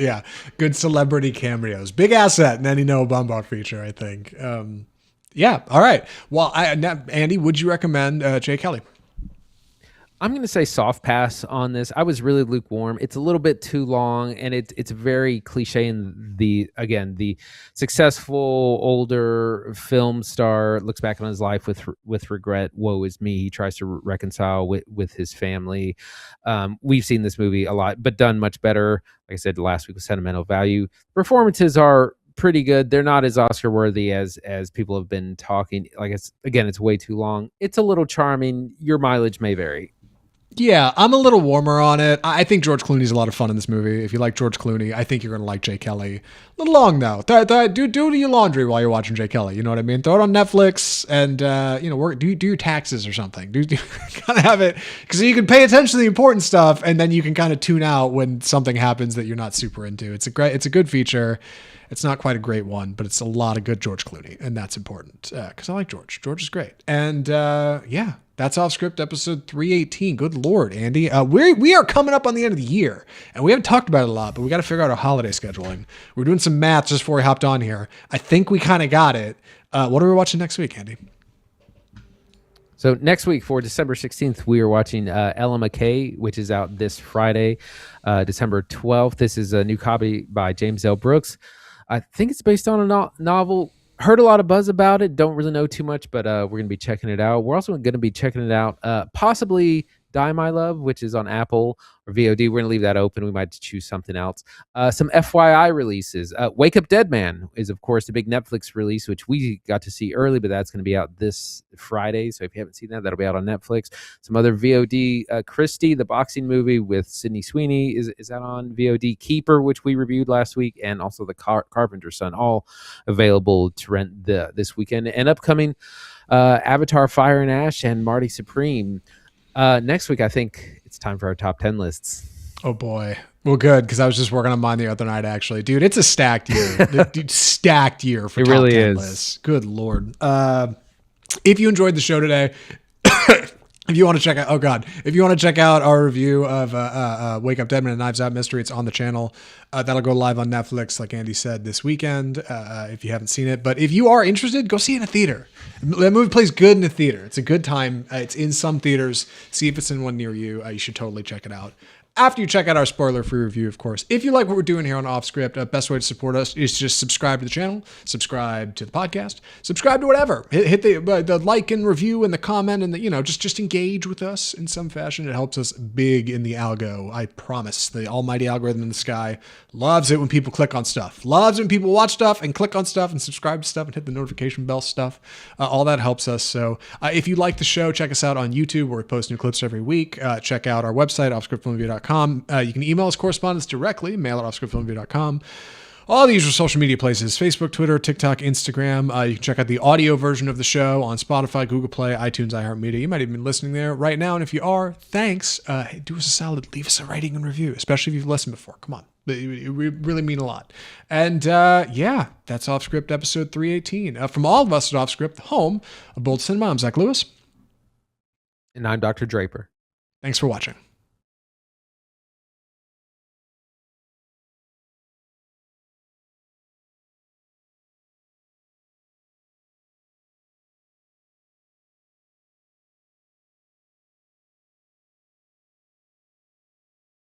Yeah, good celebrity cameos. Big asset in any Noah Baumbach feature, I think. Yeah, all right. Well, Andy, would you recommend Jay Kelly? I'm going to say soft pass on this. I was really lukewarm. It's a little bit too long, and it's very cliche. And the successful older film star looks back on his life with regret. Woe is me. He tries to reconcile with his family. We've seen this movie a lot, but done much better. Like I said last week with Sentimental Value. Performances are pretty good. They're not as Oscar worthy as people have been talking. Like it's way too long. It's a little charming. Your mileage may vary. Yeah, I'm a little warmer on it. I think George Clooney's a lot of fun in this movie. If you like George Clooney, I think you're going to like Jay Kelly. A little long, though. Do your laundry while you're watching Jay Kelly. You know what I mean? Throw it on Netflix and, do your taxes or something. Do kind of have it, because you can pay attention to the important stuff, and then you can kind of tune out when something happens that you're not super into. It's a good feature. It's not quite a great one, but it's a lot of good George Clooney, and that's important because I like George. George is great. And yeah, that's Off Script episode 318. Good Lord, Andy. We are coming up on the end of the year, and we haven't talked about it a lot, but we got to figure out our holiday scheduling. We're doing some math just before we hopped on here. I think we kind of got it. What are we watching next week, Andy? So next week for December 16th, we are watching Ella McCay, which is out this Friday, December 12th. This is a new copy by James L. Brooks. I think it's based on a novel. Heard a lot of buzz about it. Don't really know too much, but we're going to be checking it out. We're also going to be checking it out, possibly Die My Love, which is on Apple or VOD. We're going to leave that open. We might choose something else. Some FYI releases. Wake Up Dead Man is, of course, the big Netflix release, which we got to see early, but that's going to be out this Friday. So if you haven't seen that, that'll be out on Netflix. Some other VOD. Christie, the boxing movie with Sydney Sweeney, is out on VOD. Keeper, which we reviewed last week, and also The Carpenter's Son, all available to rent this weekend. And upcoming Avatar, Fire and Ash, and Marty Supreme. Next week, I think it's time for our top 10 lists. Oh boy. Well, good, because I was just working on mine the other night, actually. Dude, it's a stacked year. Stacked year for it top really 10 is. lists. Good Lord. If you enjoyed the show today, if you want to check out our review of Wake Up Deadman and Knives Out Mystery, it's on the channel. That'll go live on Netflix, like Andy said, this weekend, if you haven't seen it. But if you are interested, go see it in a theater. That movie plays good in a theater. It's a good time. It's in some theaters. See if it's in one near you. You should totally check it out. After you check out our spoiler-free review, of course. If you like what we're doing here on Off Script, best way to support us is just subscribe to the channel, subscribe to the podcast, subscribe to whatever. Hit the like and review and the comment, and just engage with us in some fashion. It helps us big in the algo. I promise. The almighty algorithm in the sky loves it when people click on stuff. Loves when people watch stuff and click on stuff and subscribe to stuff and hit the notification bell stuff. All that helps us. So if you like the show, check us out on YouTube, where we post new clips every week. Check out our website, offscriptfilmreview.com. You can email us correspondence directly, mail at offscriptfilmreview.com. all the usual social media places: Facebook, Twitter, TikTok, Instagram. You can check out the audio version of the show on Spotify, Google Play, iTunes, iHeartMedia. You might even be listening there right now. And if you are, thanks. Hey, do us a solid. Leave us a rating and review, especially if you've listened before. Come on. It really mean a lot. And yeah, that's Off Script episode 318. From all of us at Off Script, the home of Bold Cinema, I'm Zach Lewis. And I'm Dr. Draper. Thanks for watching.